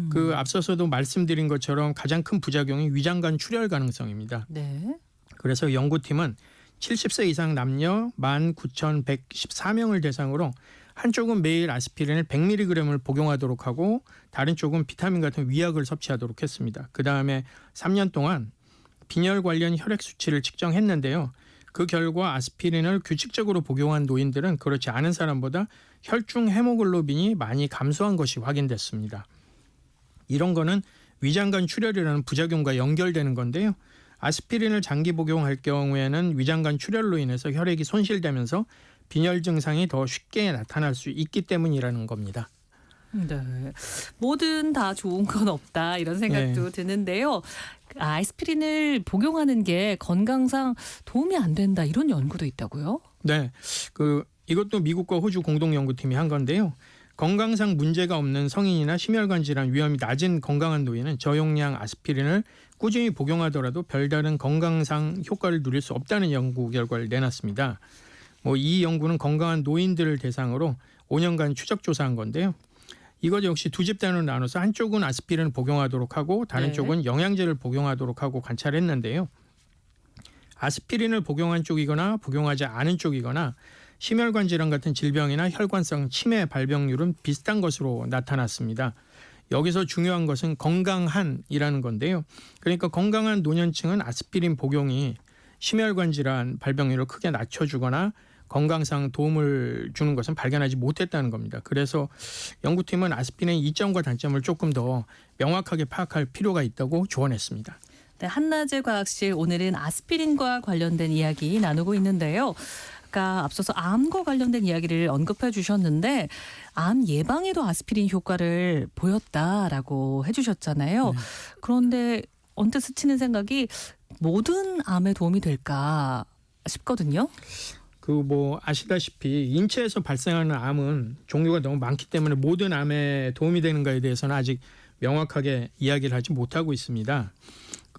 [SPEAKER 5] 그 앞서서도 말씀드린 것처럼 가장 큰 부작용이 위장관 출혈 가능성입니다.
[SPEAKER 1] 네.
[SPEAKER 5] 그래서 연구팀은 70세 이상 남녀 19,114명을 대상으로 한쪽은 매일 아스피린을 100mg을 복용하도록 하고 다른 쪽은 비타민 같은 위약을 섭취하도록 했습니다. 그다음에 3년 동안 빈혈 관련 혈액 수치를 측정했는데요. 그 결과 아스피린을 규칙적으로 복용한 노인들은 그렇지 않은 사람보다 혈중 헤모글로빈이 많이 감소한 것이 확인됐습니다. 이런 거는 위장관 출혈이라는 부작용과 연결되는 건데요. 아스피린을 장기 복용할 경우에는 위장관 출혈로 인해서 혈액이 손실되면서 빈혈 증상이 더 쉽게 나타날 수 있기 때문이라는 겁니다.
[SPEAKER 1] 네. 뭐든 다 좋은 건 없다 이런 생각도 드는데요. 아스피린을 복용하는 게 건강상 도움이 안 된다 이런 연구도 있다고요?
[SPEAKER 5] 네, 이것도 미국과 호주 공동 연구팀이 한 건데요. 건강상 문제가 없는 성인이나 심혈관 질환 위험이 낮은 건강한 노인은 저용량 아스피린을 꾸준히 복용하더라도 별다른 건강상 효과를 누릴 수 없다는 연구 결과를 내놨습니다. 이 연구는 건강한 노인들을 대상으로 5년간 추적 조사한 건데요. 이것 역시 두 집단으로 나눠서 한쪽은 아스피린을 복용하도록 하고 다른 쪽은 영양제를 복용하도록 하고 관찰했는데요. 아스피린을 복용한 쪽이거나 복용하지 않은 쪽이거나 심혈관 질환 같은 질병이나 혈관성 치매 발병률은 비슷한 것으로 나타났습니다. 여기서 중요한 것은 건강한이라는 건데요. 그러니까 건강한 노년층은 아스피린 복용이 심혈관 질환 발병률을 크게 낮춰주거나 건강상 도움을 주는 것은 발견하지 못했다는 겁니다. 그래서 연구팀은 아스피린의 이점과 단점을 조금 더 명확하게 파악할 필요가 있다고 조언했습니다.
[SPEAKER 1] 네, 한낮의 과학실 오늘은 아스피린과 관련된 이야기 나누고 있는데요. 아까 앞서서 암과 관련된 이야기를 언급해 주셨는데 암 예방에도 아스피린 효과를 보였다라고 해주셨잖아요. 그런데 언뜻 스치는 생각이 모든 암에 도움이 될까 싶거든요.
[SPEAKER 5] 아시다시피 인체에서 발생하는 암은 종류가 너무 많기 때문에 모든 암에 도움이 되는가에 대해서는 아직 명확하게 이야기를 하지 못하고 있습니다.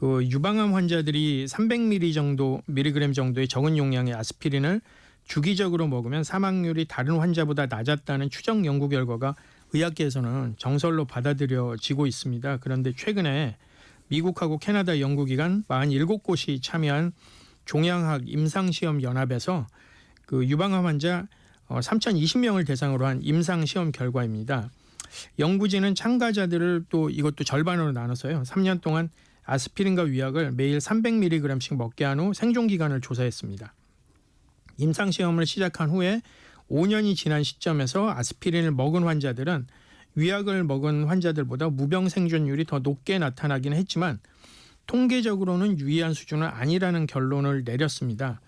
[SPEAKER 5] 유방암 환자들이 300mg 정도의 적은 용량의 아스피린을 주기적으로 먹으면 사망률이 다른 환자보다 낮았다는 추정 연구 결과가 의학계에서는 정설로 받아들여지고 있습니다. 그런데 최근에 미국하고 캐나다 연구기관 47곳이 참여한 종양학 임상시험 연합에서 유방암 환자 3,020명을 대상으로 한 임상시험 결과입니다. 연구진은 참가자들을 또 이것도 절반으로 나눠서요. 3년 동안 아스피린과 위약을 매일 300mg씩 먹게 한 후 생존 기간을 조사했습니다. 임상시험을 시작한 후에 5년이 지난 시점에서 아스피린을 먹은 환자들은 위약을 먹은 환자들보다 무병 생존율이 더 높게 나타나긴 했지만 통계적으로는 유의한 수준은 아니라는 결론을 내렸습니다.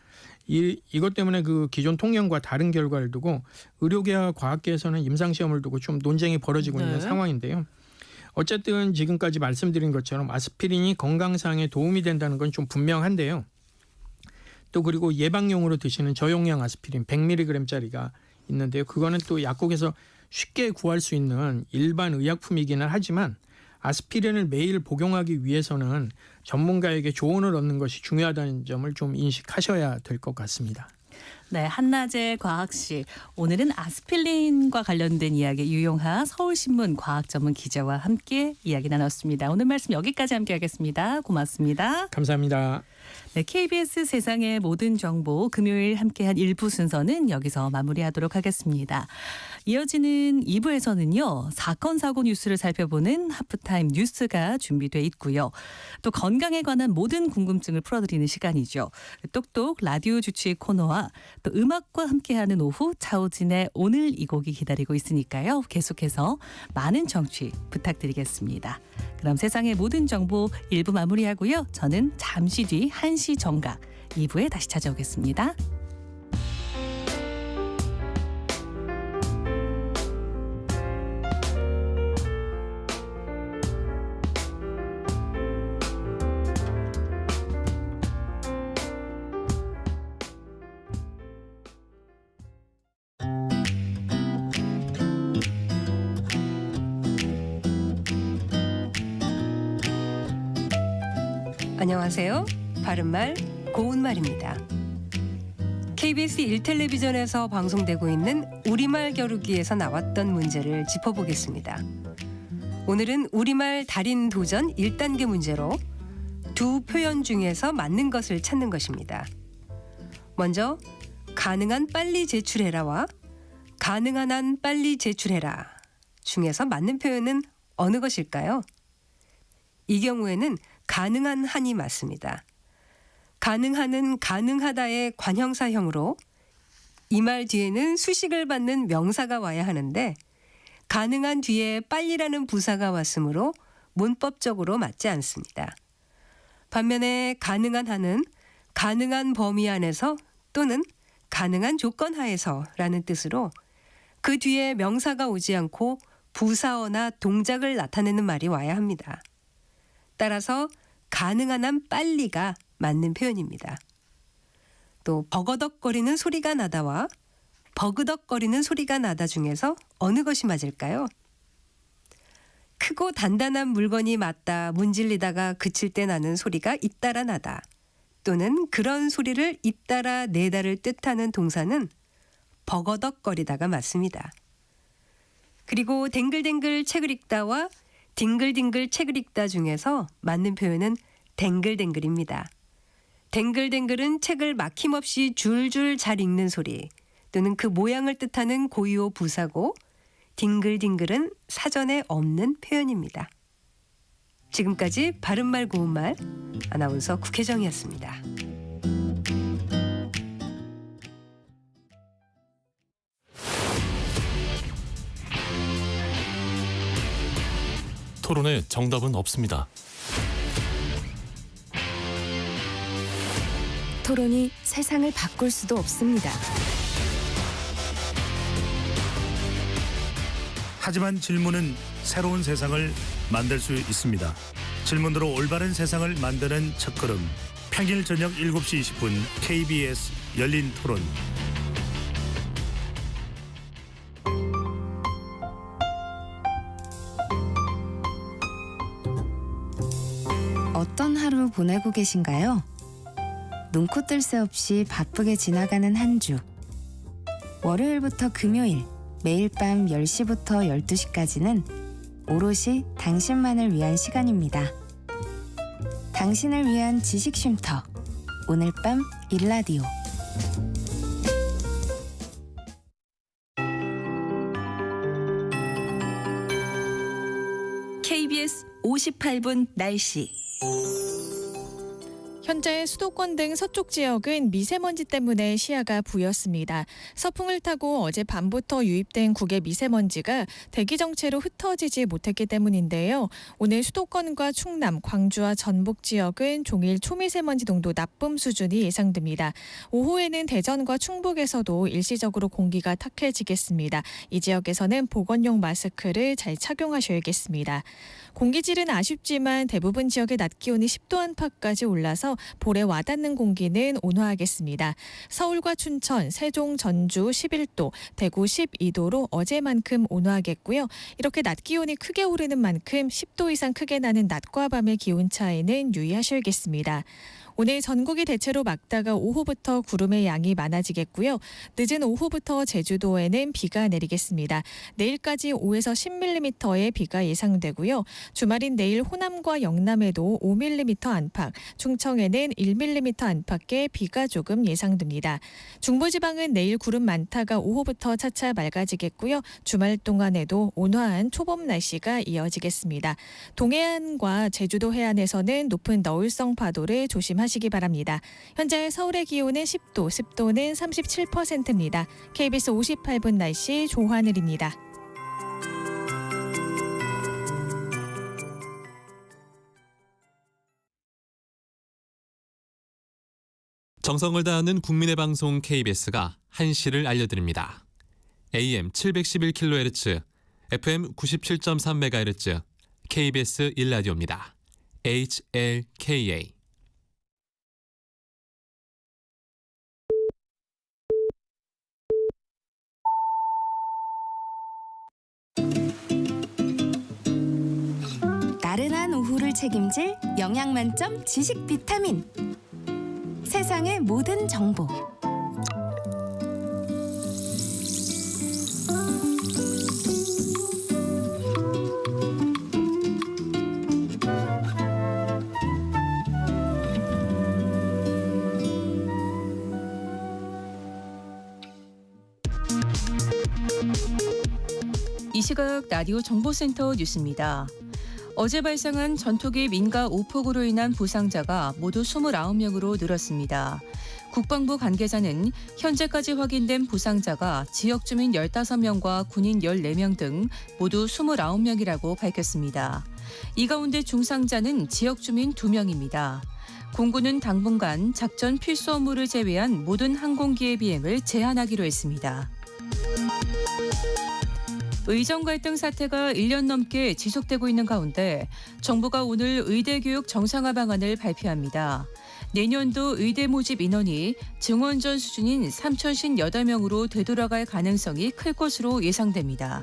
[SPEAKER 5] 이것 때문에 기존 통념과 다른 결과를 두고 의료계와 과학계에서는 임상시험을 두고 좀 논쟁이 벌어지고 있는 상황인데요. 어쨌든 지금까지 말씀드린 것처럼 아스피린이 건강상에 도움이 된다는 건 좀 분명한데요. 또 그리고 예방용으로 드시는 저용량 아스피린 100mg짜리가 있는데요. 그거는 또 약국에서 쉽게 구할 수 있는 일반 의약품이기는 하지만 아스피린을 매일 복용하기 위해서는 전문가에게 조언을 얻는 것이 중요하다는 점을 좀 인식하셔야 될 것 같습니다.
[SPEAKER 1] 네, 한낮의 과학실. 오늘은 아스피린과 관련된 이야기 유용하 서울신문 과학전문 기자와 함께 이야기 나눴습니다. 오늘 말씀 여기까지 함께하겠습니다. 고맙습니다.
[SPEAKER 5] 감사합니다.
[SPEAKER 1] 네, KBS 세상의 모든 정보 금요일 함께한 1부 순서는 여기서 마무리하도록 하겠습니다. 이어지는 2부에서는요. 사건 사고 뉴스를 살펴보는 하프타임 뉴스가 준비돼 있고요. 또 건강에 관한 모든 궁금증을 풀어드리는 시간이죠. 똑똑 라디오 주치의 코너와 또 음악과 함께하는 오후 차오진의 오늘 이 곡이 기다리고 있으니까요. 계속해서 많은 청취 부탁드리겠습니다. 그럼 세상의 모든 정보 1부 마무리하고요. 저는 잠시 뒤 1시 정각 2부에 다시 찾아오겠습니다.
[SPEAKER 6] 안녕하세요. 바른말 고운말입니다. KBS 1텔레비전에서 방송되고 있는 우리말 겨루기에서 나왔던 문제를 짚어보겠습니다. 오늘은 우리말 달인 도전 1단계 문제로 두 표현 중에서 맞는 것을 찾는 것입니다. 먼저 가능한 빨리 제출해라와 가능한 한 빨리 제출해라 중에서 맞는 표현은 어느 것일까요? 이 경우에는 가능한 한이 맞습니다. 가능한은 가능하다의 관형사형으로 이 말 뒤에는 수식을 받는 명사가 와야 하는데 가능한 뒤에 빨리라는 부사가 왔으므로 문법적으로 맞지 않습니다. 반면에 가능한 한은 가능한 범위 안에서 또는 가능한 조건 하에서라는 뜻으로 그 뒤에 명사가 오지 않고 부사어나 동작을 나타내는 말이 와야 합니다. 따라서 가능한 한 빨리가 맞는 표현입니다. 또 버거덕거리는 소리가 나다와 버그덕거리는 소리가 나다 중에서 어느 것이 맞을까요? 크고 단단한 물건이 맞다 문질리다가 그칠 때 나는 소리가 잇따라 나다 또는 그런 소리를 잇따라 내다를 뜻하는 동사는 버거덕거리다가 맞습니다. 그리고 댕글댕글 책을 읽다와 딩글딩글 책을 읽다 중에서 맞는 표현은 댕글댕글입니다. 댕글댕글은 책을 막힘없이 줄줄 잘 읽는 소리 또는 그 모양을 뜻하는 고유어 부사고 딩글딩글은 사전에 없는 표현입니다. 지금까지 바른말 고운말 아나운서 국혜정이었습니다.
[SPEAKER 4] 토론에 정답은 없습니다.
[SPEAKER 7] 토론이 세상을 바꿀 수도 없습니다.
[SPEAKER 8] 하지만 질문은 새로운 세상을 만들 수 있습니다. 질문으로 올바른 세상을 만드는 첫걸음. 평일 저녁 7시 20분 KBS 열린 토론.
[SPEAKER 7] 어떤 하루 보내고 계신가요? 눈코 뜰 새 없이 바쁘게 지나가는 한 주. 월요일부터 금요일, 매일 밤 10시부터 12시까지는 오롯이 당신만을 위한 시간입니다. 당신을 위한 지식 쉼터. 오늘 밤 일라디오.
[SPEAKER 9] KBS 58분 날씨.
[SPEAKER 10] 현재 수도권 등 서쪽 지역은 미세먼지 때문에 시야가 부였습니다. 서풍을 타고 어제 밤부터 유입된 국외 미세먼지가 대기 정체로 흩어지지 못했기 때문인데요. 오늘 수도권과 충남, 광주와 전북 지역은 종일 초미세먼지 농도 나쁨 수준이 예상됩니다. 오후에는 대전과 충북에서도 일시적으로 공기가 탁해지겠습니다. 이 지역에서는 보건용 마스크를 잘 착용하셔야겠습니다. 공기질은 아쉽지만 대부분 지역의 낮 기온이 10도 안팎까지 올라서 볼에 와닿는 공기는 온화하겠습니다. 서울과 춘천, 세종, 전주 11도, 대구 12도로 어제만큼 온화하겠고요. 이렇게 낮 기온이 크게 오르는 만큼 10도 이상 크게 나는 낮과 밤의 기온 차이는 유의하셔야겠습니다. 오늘 전국이 대체로 맑다가 오후부터 구름의 양이 많아지겠고요. 늦은 오후부터 제주도에는 비가 내리겠습니다. 내일까지 5에서 10mm의 비가 예상되고요. 주말인 내일 호남과 영남에도 5mm 안팎, 충청에는 1mm 안팎의 비가 조금 예상됩니다. 중부지방은 내일 구름 많다가 오후부터 차차 맑아지겠고요. 주말 동안에도 온화한 초봄 날씨가 이어지겠습니다. 동해안과 제주도 해안에서는 높은 너울성 파도를 조심하시기 바랍니다. 현재 서울의 기온은 10도, 습도는 37%입니다. KBS 58분 날씨 조하늘입니다.
[SPEAKER 11] 정성을 다하는 국민의 방송 KBS가 한시를 알려드립니다. AM 711kHz, FM 97.3MHz, KBS 1라디오입니다. HLKA.
[SPEAKER 7] 나른한 오후를 책임질 영양 만점 지식 비타민. 세상의 모든 정보.
[SPEAKER 12] 이 시각 라디오 정보센터 뉴스입니다. 어제 발생한 전투기 민가 오폭으로 인한 부상자가 모두 29명으로 늘었습니다. 국방부 관계자는 현재까지 확인된 부상자가 지역 주민 15명과 군인 14명 등 모두 29명이라고 밝혔습니다. 이 가운데 중상자는 지역 주민 2명입니다. 공군은 당분간 작전 필수 업무를 제외한 모든 항공기의 비행을 제한하기로 했습니다. 의정 갈등 사태가 1년 넘게 지속되고 있는 가운데 정부가 오늘 의대 교육 정상화 방안을 발표합니다. 내년도 의대 모집 인원이 증원전 수준인 3,058명으로 되돌아갈 가능성이 클 것으로 예상됩니다.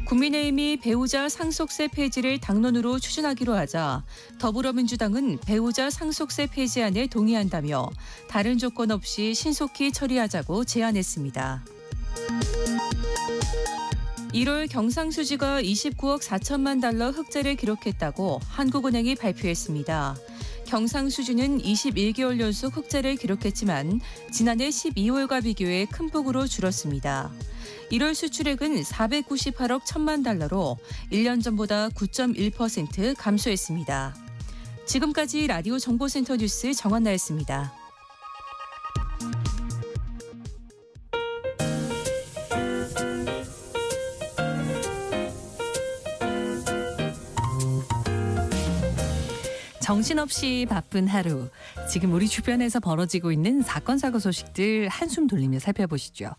[SPEAKER 12] 국민의힘이 배우자 상속세 폐지를 당론으로 추진하기로 하자 더불어민주당은 배우자 상속세 폐지안에 동의한다며 다른 조건 없이 신속히 처리하자고 제안했습니다. 1월 경상수지가 29억 4천만 달러 흑자를 기록했다고 한국은행이 발표했습니다. 경상수지는 21개월 연속 흑자를 기록했지만 지난해 12월과 비교해 큰 폭으로 줄었습니다. 1월 수출액은 498억 1천만 달러로 1년 전보다 9.1% 감소했습니다. 지금까지 라디오 정보센터 뉴스 정한나였습니다.
[SPEAKER 1] 정신없이 바쁜 하루. 지금 우리 주변에서 벌어지고 있는 사건 사고 소식들 한숨 돌리며 살펴보시죠.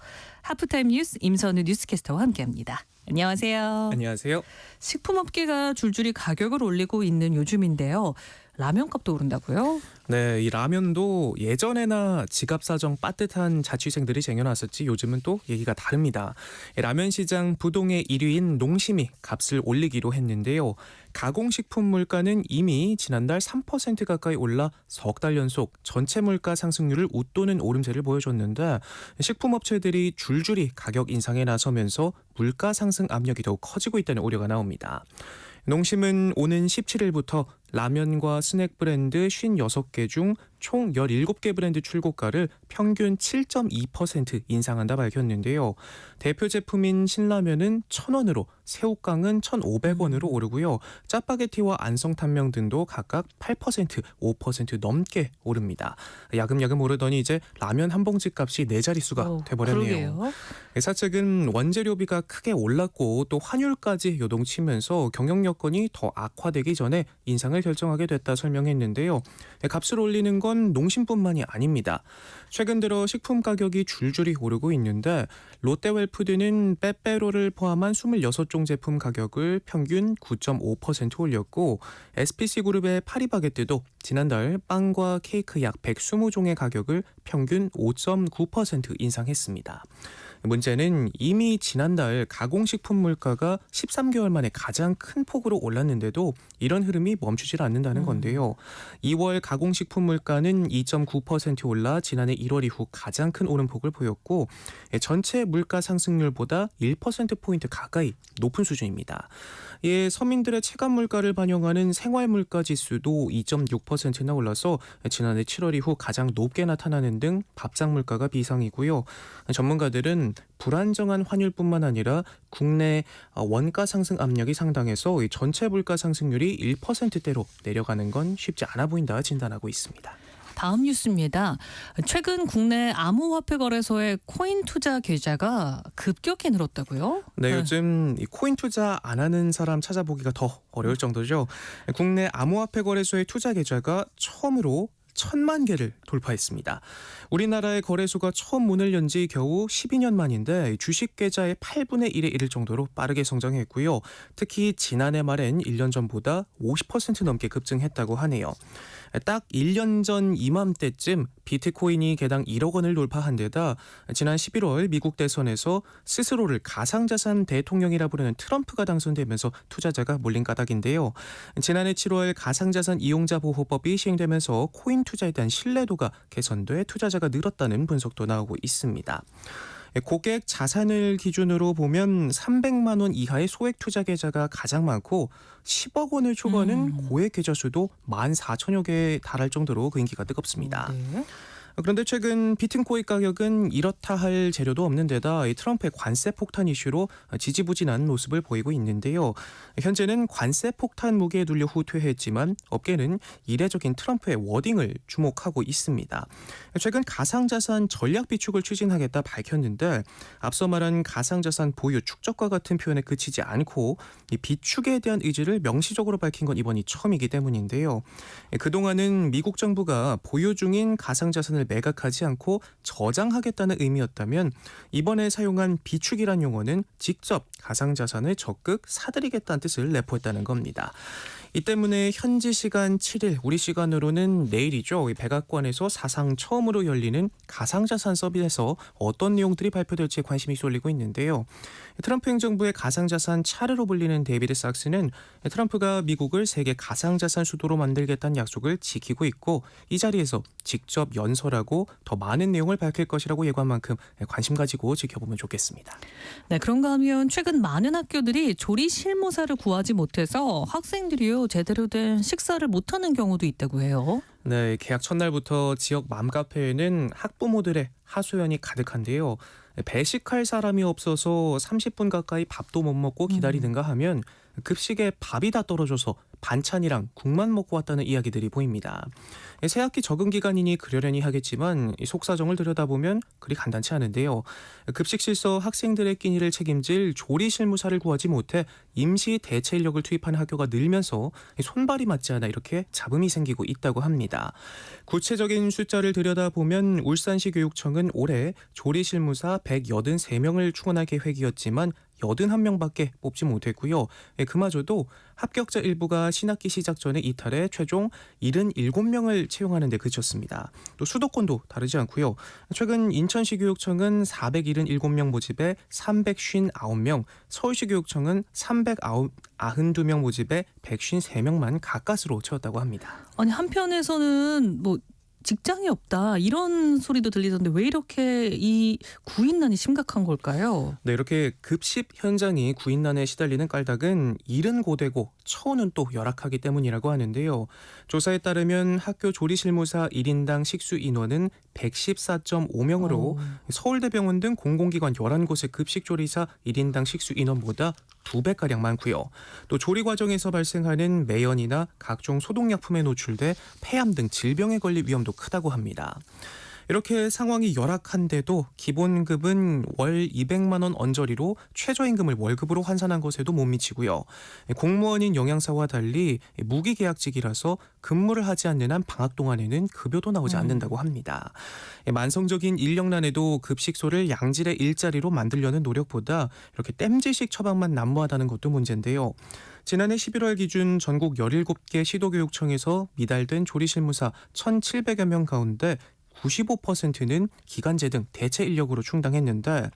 [SPEAKER 1] 하프타임 뉴스 임선우 뉴스캐스터와 함께합니다. 안녕하세요.
[SPEAKER 13] 안녕하세요.
[SPEAKER 1] 식품업계가 줄줄이 가격을 올리고 있는 요즘인데요. 라면값도 오른다고요?
[SPEAKER 13] 네, 이 라면도 예전에나 지갑 사정 빠듯한 자취생들이 쟁여놨었지 요즘은 또 얘기가 다릅니다. 라면 시장 부동의 1위인 농심이 값을 올리기로 했는데요. 가공식품 물가는 이미 지난달 3% 가까이 올라 석 달 연속 전체 물가 상승률을 웃도는 오름세를 보여줬는데 식품업체들이 줄줄이 가격 인상에 나서면서 물가 상승 압력이 더욱 커지고 있다는 우려가 나옵니다. 농심은 오는 17일부터 라면과 스낵 브랜드 56개 중 총 17개 브랜드 출고가를 평균 7.2% 인상한다 밝혔는데요. 대표 제품인 신라면은 1,000원으로, 새우깡은 1,500원으로 오르고요. 짜파게티와 안성탕면 등도 각각 8%, 5% 넘게 오릅니다. 야금야금 오르더니 이제 라면 한 봉지 값이 4자릿수가 돼버렸네요.
[SPEAKER 1] 그러게요.
[SPEAKER 13] 회사 측은 원재료비가 크게 올랐고 또 환율까지 요동치면서 경영 여건이 더 악화되기 전에 인상을 결정하게 됐다 설명했는데요. 값을 올리는 건 농심뿐만이 아닙니다. 최근 들어 식품 가격이 줄줄이 오르고 있는데 롯데웰푸드는 빼빼로를 포함한 26종 제품 가격을 평균 9.5% 올렸고 SPC그룹의 파리바게뜨도 지난달 빵과 케이크 약 120종의 가격을 평균 5.9% 인상했습니다. 문제는 이미 지난달 가공식품 물가가 13개월 만에 가장 큰 폭으로 올랐는데도 이런 흐름이 멈추질 않는다는 건데요. 2월 가공식품 물가는 2.9% 올라 지난해 1월 이후 가장 큰 오름폭을 보였고 전체 물가 상승률보다 1%포인트 가까이 높은 수준입니다. 이에 서민들의 체감 물가를 반영하는 생활물가 지수도 2.6%나 올라서 지난해 7월 이후 가장 높게 나타나는 등 밥상 물가가 비상이고요. 전문가들은 불안정한 환율뿐만 아니라 국내 원가 상승 압력이 상당해서 전체 물가 상승률이 1%대로 내려가는 건 쉽지 않아 보인다 진단하고 있습니다.
[SPEAKER 1] 다음 뉴스입니다. 최근 국내 암호화폐 거래소의 코인 투자 계좌가 급격히 늘었다고요?
[SPEAKER 13] 네, 요즘 이 코인 투자 안 하는 사람 찾아보기가 더 어려울 정도죠. 국내 암호화폐 거래소의 투자 계좌가 처음으로 1,000만 개를 돌파했습니다. 우리나라의 거래소가 처음 문을 연 지 겨우 12년 만인데 주식 계좌의 8분의 1에 이를 정도로 빠르게 성장했고요. 특히 지난해 말엔 1년 전보다 50% 넘게 급증했다고 하네요. 딱 1년 전 이맘때쯤 비트코인이 개당 1억 원을 돌파한 데다 지난 11월 미국 대선에서 스스로를 가상자산 대통령이라 부르는 트럼프가 당선되면서 투자자가 몰린 까닭인데요. 지난해 7월 가상자산 이용자 보호법이 시행되면서 코인 투자에 대한 신뢰도가 개선돼 투자자가 늘었다는 분석도 나오고 있습니다. 고객 자산을 기준으로 보면 300만 원 이하의 소액 투자 계좌가 가장 많고 10억 원을 초과하는 고액 계좌 수도 14,000여 개에 달할 정도로 그 인기가 뜨겁습니다.
[SPEAKER 1] 네.
[SPEAKER 13] 그런데 최근 비트코인 가격은 이렇다 할 재료도 없는 데다 이 트럼프의 관세 폭탄 이슈로 지지부진한 모습을 보이고 있는데요. 현재는 관세 폭탄 무게에 눌려 후퇴했지만 업계는 이례적인 트럼프의 워딩을 주목하고 있습니다. 최근 가상자산 전략 비축을 추진하겠다 밝혔는데 앞서 말한 가상자산 보유 축적과 같은 표현에 그치지 않고 이 비축에 대한 의지를 명시적으로 밝힌 건 이번이 처음이기 때문인데요. 그동안은 미국 정부가 보유 중인 가상자산을 매각하지 않고 저장하겠다는 의미였다면 이번에 사용한 비축이란 용어는 직접 가상자산을 적극 사들이겠다는 뜻을 내포했다는 겁니다. 이 때문에 현지 시간 7일 우리 시간으로는 내일이죠. 백악관에서 사상 처음으로 열리는 가상자산 서밋에서 어떤 내용들이 발표될지 관심이 쏠리고 있는데요. 트럼프 행정부의 가상자산 차르로 불리는 데이비드 sak스는 트럼프가 미국을 세계 가상자산 수도로 만들겠다는 약속을 지키고 있고 이 자리에서 직접 연설하고 더 많은 내용을 밝힐 것이라고 예고한 만큼 관심 가지고 지켜보면 좋겠습니다.
[SPEAKER 1] 네, 그런가 하면 최근 많은 학교들이 조리 실무사를 구하지 못해서 학생들이요 제대로 된 식사를 못하는 경우도 있다고 해요.
[SPEAKER 13] 네, 개학 첫날부터 지역 맘카페에는 학부모들의 하소연이 가득한데요. 배식할 사람이 없어서 30분 가까이 밥도 못 먹고 기다리는가 하면 급식에 밥이 다 떨어져서 반찬이랑 국만 먹고 왔다는 이야기들이 보입니다. 새학기 적응 기간이니 그러려니 하겠지만 속 사정을 들여다보면 그리 간단치 않은데요. 급식 실서 학생들의 끼니를 책임질 조리 실무사를 구하지 못해 임시 대체 인력을 투입하는 학교가 늘면서 손발이 맞지 않아 이렇게 잡음이 생기고 있다고 합니다. 구체적인 숫자를 들여다보면 울산시 교육청은 올해 조리 실무사 183명을 충원할 계획이었지만 81명밖에 뽑지 못했고요. 그마저도 합격자 일부가 신학기 시작 전에 이탈해 최종 77명을 채용하는 데 그쳤습니다. 또 수도권도 다르지 않고요. 최근 인천시 교육청은 477명 모집에 359명, 서울시 교육청은 392명 모집에 153명만 가까스로 채웠다고 합니다.
[SPEAKER 1] 아니 한편에서는 뭐 직장이 없다 이런 소리도 들리던데 왜 이렇게 이 구인난이 심각한 걸까요?
[SPEAKER 13] 네, 이렇게 급식 현장이 구인난에 시달리는 깔닭은 일은 고되고 처우는 또 열악하기 때문이라고 하는데요. 조사에 따르면 학교 조리실무사 1인당 식수 인원은 114.5명으로 서울대병원 등 공공기관 11곳의 급식조리사 1인당 식수 인원보다 2배가량 많고요. 또 조리 과정에서 발생하는 매연이나 각종 소독약품에 노출돼 폐암 등 질병에 걸릴 위험도 크다고 합니다. 이렇게 상황이 열악한데도 기본급은 월 200만 원 언저리로 최저임금을 월급으로 환산한 것에도 못 미치고요. 공무원인 영양사와 달리 무기계약직이라서 근무를 하지 않는 한 방학 동안에는 급여도 나오지 않는다고 합니다. 만성적인 인력난에도 급식소를 양질의 일자리로 만들려는 노력보다 이렇게 땜질식 처방만 난무하다는 것도 문제인데요. 지난해 11월 기준 전국 17개 시도교육청에서 미달된 조리실무사 1,700여 명 가운데 95%는 기간제 등 대체 인력으로 충당했는데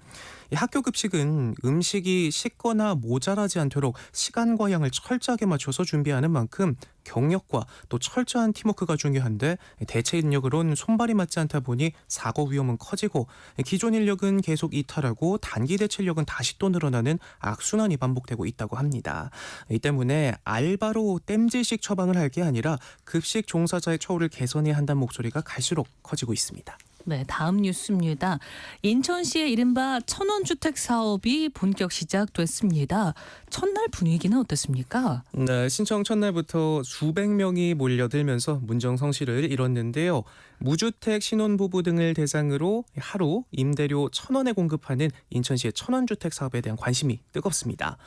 [SPEAKER 13] 이 학교 급식은 음식이 식거나 모자라지 않도록 시간과 양을 철저하게 맞춰서 준비하는 만큼 경력과 또 철저한 팀워크가 중요한데 대체 인력으로는 손발이 맞지 않다 보니 사고 위험은 커지고 기존 인력은 계속 이탈하고 단기 대체 인력은 다시 또 늘어나는 악순환이 반복되고 있다고 합니다. 이 때문에 알바로 땜질식 처방을 할 게 아니라 급식 종사자의 처우를 개선해야 한다는 목소리가 갈수록 커지고 있습니다.
[SPEAKER 1] 네, 다음 뉴스입니다. 인천시의 이른바 천원주택 사업이 본격 시작됐습니다. 첫날 분위기는 어떻습니까?
[SPEAKER 13] 네, 신청 첫날부터 수백 명이 몰려들면서 문정성시를 이뤘는데요. 무주택 신혼부부 등을 대상으로 하루 임대료 1,000원에 공급하는 인천시의 천원주택 사업에 대한 관심이 뜨겁습니다.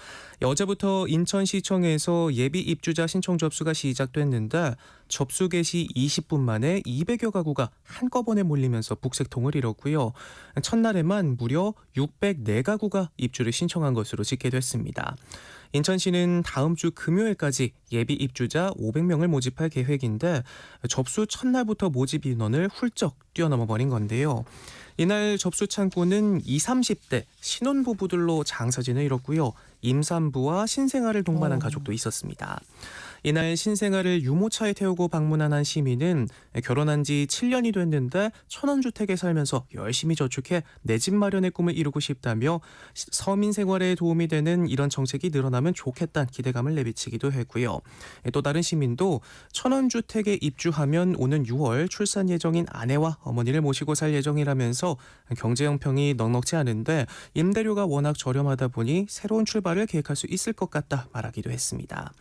[SPEAKER 13] 어제부터 인천시청에서 예비 입주자 신청 접수가 시작됐는데 접수 개시 20분 만에 200여 가구가 한꺼번에 몰리면서 북새통을 이뤘고요. 첫날에만 무려 604가구가 입주를 신청한 것으로 집계됐습니다. 인천시는 다음 주 금요일까지 예비 입주자 500명을 모집할 계획인데 접수 첫날부터 모집 인원을 훌쩍 뛰어넘어 버린 건데요. 이날 접수 창구는 20, 30대 신혼부부들로 장사진을 이뤘고요. 임산부와 신생아를 동반한 가족도 있었습니다. 이날 신생아를 유모차에 태우고 방문한 한 시민은 결혼한 지 7년이 됐는데 천원주택에 살면서 열심히 저축해 내 집 마련의 꿈을 이루고 싶다며 서민 생활에 도움이 되는 이런 정책이 늘어나면 좋겠다는 기대감을 내비치기도 했고요. 또 다른 시민도 천원주택에 입주하면 오는 6월 출산 예정인 아내와 어머니를 모시고 살 예정이라면서 경제 형평이 넉넉지 않은데 임대료가 워낙 저렴하다 보니 새로운 출발을 계획할 수 있을 것 같다 말하기도 했습니다.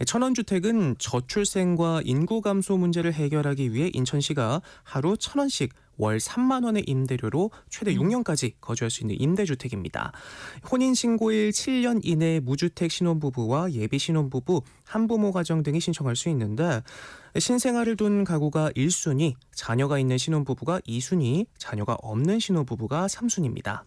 [SPEAKER 13] 천원주택은 저출생과 인구 감소 문제를 해결하기 위해 인천시가 하루 1,000원씩 월 3만 원의 임대료로 최대 6년까지 거주할 수 있는 임대주택입니다. 혼인신고일 7년 이내 무주택 신혼부부와 예비 신혼부부, 한부모 가정 등이 신청할 수 있는데 신생아를 둔 가구가 1순위, 자녀가 있는 신혼부부가 2순위, 자녀가 없는 신혼부부가 3순위입니다.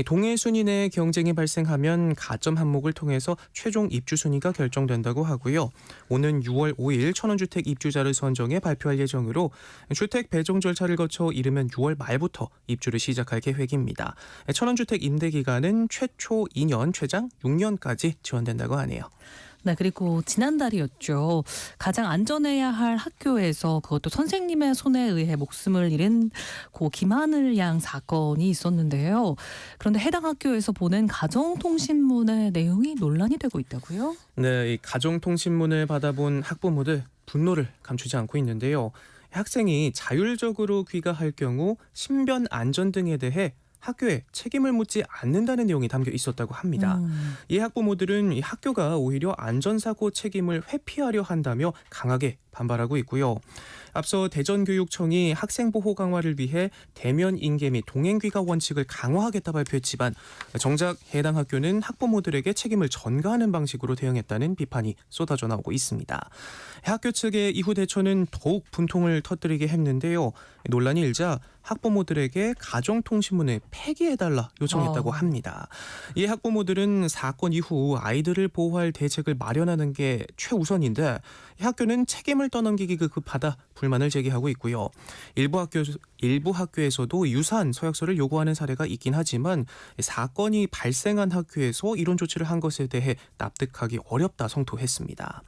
[SPEAKER 13] 동일 순위 내 경쟁이 발생하면 가점 항목을 통해서 최종 입주 순위가 결정된다고 하고요. 오는 6월 5일 천원주택 입주자를 선정해 발표할 예정으로 주택 배정 절차를 거쳐 이르면 6월 말부터 입주를 시작할 계획입니다. 천원주택 임대 기간은 최초 2년, 최장 6년까지 지원된다고 하네요.
[SPEAKER 1] 네, 그리고 지난달이었죠. 가장 안전해야 할 학교에서 그것도 선생님의 손에 의해 목숨을 잃은 고 김하늘 양 사건이 있었는데요. 그런데 해당 학교에서 보낸 가정통신문의 내용이 논란이 되고 있다고요?
[SPEAKER 13] 네, 이 가정통신문을 받아본 학부모들 분노를 감추지 않고 있는데요. 학생이 자율적으로 귀가할 경우 신변 안전 등에 대해 학교에 책임을 묻지 않는다는 내용이 담겨 있었다고 합니다. 이 학부모들은 이 학교가 오히려 안전사고 책임을 회피하려 한다며 강하게 반발하고 있고요. 앞서 대전교육청이 학생보호 강화를 위해 대면 인계 및 동행귀가 원칙을 강화하겠다 발표했지만 정작 해당 학교는 학부모들에게 책임을 전가하는 방식으로 대응했다는 비판이 쏟아져 나오고 있습니다. 학교 측의 이후 대처는 더욱 분통을 터뜨리게 했는데요. 논란이 일자 학부모들에게 가정통신문을 폐기해달라 요청했다고 합니다. 이 학부모들은 사건 이후 아이들을 보호할 대책을 마련하는 게 최우선인데 이 학교는 책임을 떠넘기기 급하다 불만을 제기하고 있고요. 일부 학교에서도 유사한 서약서를 요구하는 사례가 있긴 하지만 사건이 발생한 학교에서 이런 조치를 한 것에 대해 납득하기 어렵다 성토했습니다.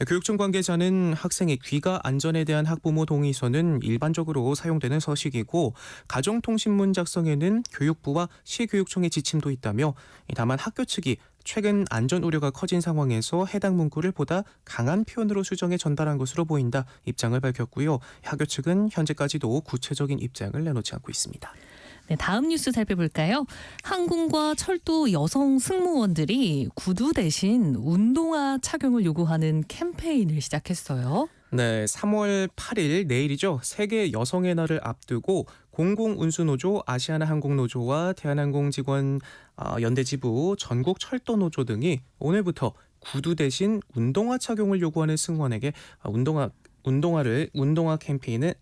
[SPEAKER 13] 교육청 관계자는 학생의 귀가 안전에 대한 학부모 동의서는 일반적으로 사용되는 서식이고 가정통신문 작성에는 교육부와 시교육청의 지침도 있다며 다만 학교 측이 최근 안전 우려가 커진 상황에서 해당 문구를 보다 강한 표현으로 수정해 전달한 것으로 보인다 입장을 밝혔고요. 학교 측은 현재까지도 구체적인 입장을 내놓지 않고 있습니다.
[SPEAKER 1] 네, 다음 뉴스 살펴볼까요? 항공과 철도 여성 승무원들이 구두 대신 운동화 착용을 요구하는 캠페인을 시작했어요.
[SPEAKER 13] 네, 3월 8일 내일이죠. 세계 여성의 날을 앞두고 공공운수노조, 아시아나항공노조와 대한항공 직원 연대지부, 전국 철도노조 등이 오늘부터 구두 대신 운동화 착용을 요구하는 승무원에게 운동화 캠페인을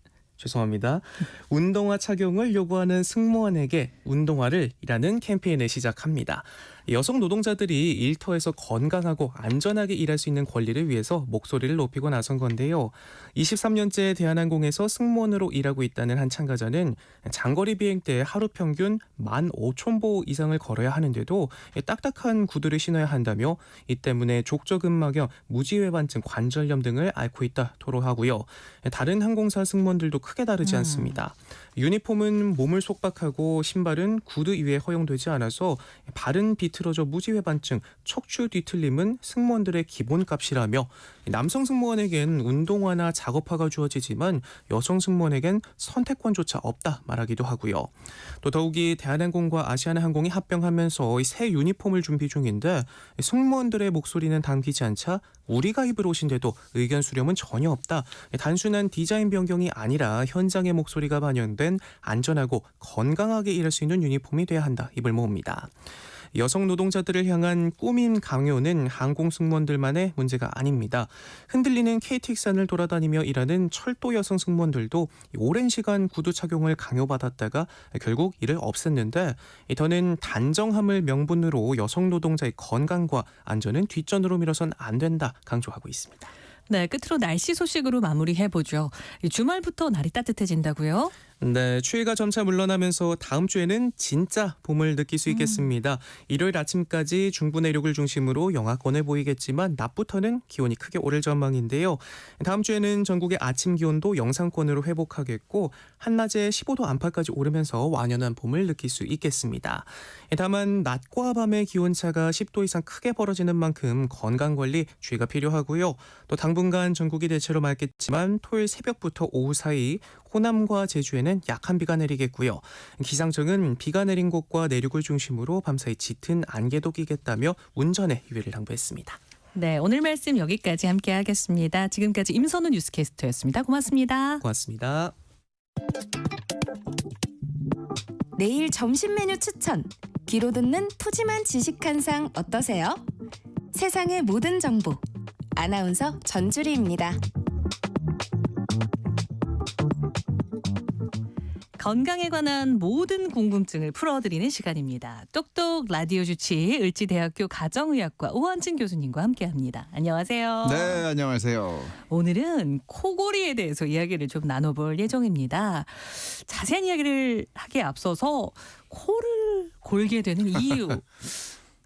[SPEAKER 13] 운동화 착용을 요구하는 승무원에게 운동화를이라는 캠페인을 시작합니다. 여성 노동자들이 일터에서 건강하고 안전하게 일할 수 있는 권리를 위해서 목소리를 높이고 나선 건데요. 23년째 대한항공에서 승무원으로 일하고 있다는 한 참가자는 장거리 비행 때 하루 평균 15,000보 이상을 걸어야 하는데도 딱딱한 구두를 신어야 한다며 이 때문에 족저근막염, 무지외반증, 관절염 등을 앓고 있다 토로하고요. 다른 항공사 승무원들도 크게 다르지 않습니다. 유니폼은 몸을 속박하고 신발은 구두 이외에 허용되지 않아서 발은 비틀어져 무지외반증, 척추 뒤틀림은 승무원들의 기본값이라며 남성 승무원에겐 운동화나 작업화가 주어지지만 여성 승무원에겐 선택권조차 없다 말하기도 하고요. 또 더욱이 대한항공과 아시아나항공이 합병하면서 새 유니폼을 준비 중인데 승무원들의 목소리는 담기지 않자 우리가 입을 옷인데도 의견 수렴은 전혀 없다. 단순한 디자인 변경이 아니라 현장의 목소리가 반영된 안전하고 건강하게 일할 수 있는 유니폼이 돼야 한다. 입을 모읍니다. 여성 노동자들을 향한 꾸민 강요는 항공 승무원들만의 문제가 아닙니다. 흔들리는 KTX안을 돌아다니며 일하는 철도 여성 승무원들도 오랜 시간 구두 착용을 강요받았다가 결국 이를 없앴는데, 더는 단정함을 명분으로 여성 노동자의 건강과 안전은 뒷전으로 밀어선 안 된다 강조하고 있습니다.
[SPEAKER 1] 네, 끝으로 날씨 소식으로 마무리해보죠. 주말부터 날이 따뜻해진다고요?
[SPEAKER 13] 네, 추위가 점차 물러나면서 다음 주에는 진짜 봄을 느낄 수 있겠습니다. 일요일 아침까지 중부 내륙을 중심으로 영하권을 보이겠지만 낮부터는 기온이 크게 오를 전망인데요. 다음 주에는 전국의 아침 기온도 영상권으로 회복하겠고 한낮에 15도 안팎까지 오르면서 완연한 봄을 느낄 수 있겠습니다. 다만 낮과 밤의 기온차가 10도 이상 크게 벌어지는 만큼 건강관리 주의가 필요하고요. 또 당분간 전국이 대체로 맑겠지만 토요일 새벽부터 오후 사이 호남과 제주에는 약한 비가 내리겠고요. 기상청은 비가 내린 곳과 내륙을 중심으로 밤사이 짙은 안개도 끼겠다며 운전에 유의를 당부했습니다.
[SPEAKER 1] 네, 오늘 말씀 여기까지 함께하겠습니다. 지금까지 임선우 뉴스캐스터였습니다. 고맙습니다.
[SPEAKER 13] 고맙습니다.
[SPEAKER 7] 내일 점심 메뉴 추천. 귀로 듣는 푸짐한 지식 한 상 어떠세요? 세상의 모든 정보. 아나운서 전주리입니다.
[SPEAKER 1] 건강에 관한 모든 궁금증을 풀어드리는 시간입니다. 똑똑 라디오 주치 을지대학교 가정의학과 오한진 교수님과 함께합니다. 안녕하세요.
[SPEAKER 14] 네, 안녕하세요.
[SPEAKER 1] 오늘은 코골이에 대해서 이야기를 좀 나눠볼 예정입니다. 자세한 이야기를 하기에 앞서서 코를 골게 되는 이유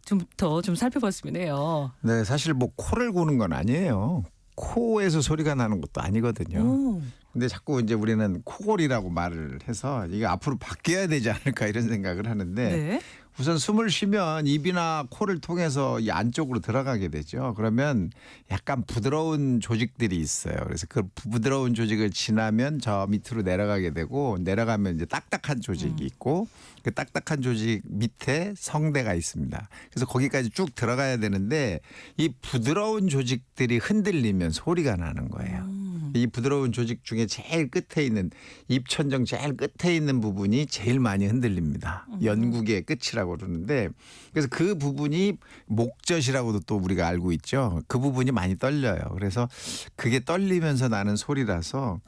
[SPEAKER 1] 좀 살펴봤으면 해요.
[SPEAKER 14] 네, 사실 뭐 코를 고는 건 아니에요. 코에서 소리가 나는 것도 아니거든요.
[SPEAKER 1] 오.
[SPEAKER 14] 근데 자꾸 이제 우리는 코골이라고 말을 해서 이게 앞으로 바뀌어야 되지 않을까 이런 생각을 하는데
[SPEAKER 1] 네.
[SPEAKER 14] 우선 숨을 쉬면 입이나 코를 통해서 이 안쪽으로 들어가게 되죠. 그러면 약간 부드러운 조직들이 있어요. 그래서 그 부드러운 조직을 지나면 저 밑으로 내려가게 되고 내려가면 이제 딱딱한 조직이 있고 그 딱딱한 조직 밑에 성대가 있습니다. 그래서 거기까지 쭉 들어가야 되는데 이 부드러운 조직들이 흔들리면 소리가 나는 거예요. 이 부드러운 조직 중에 제일 끝에 있는 입천정 제일 끝에 있는 부분이 제일 많이 흔들립니다. 연국의 끝이라고 그러는데 그래서 그 부분이 목젖이라고도 또 우리가 알고 있죠. 그 부분이 많이 떨려요. 그래서 그게 떨리면서 나는 소리라서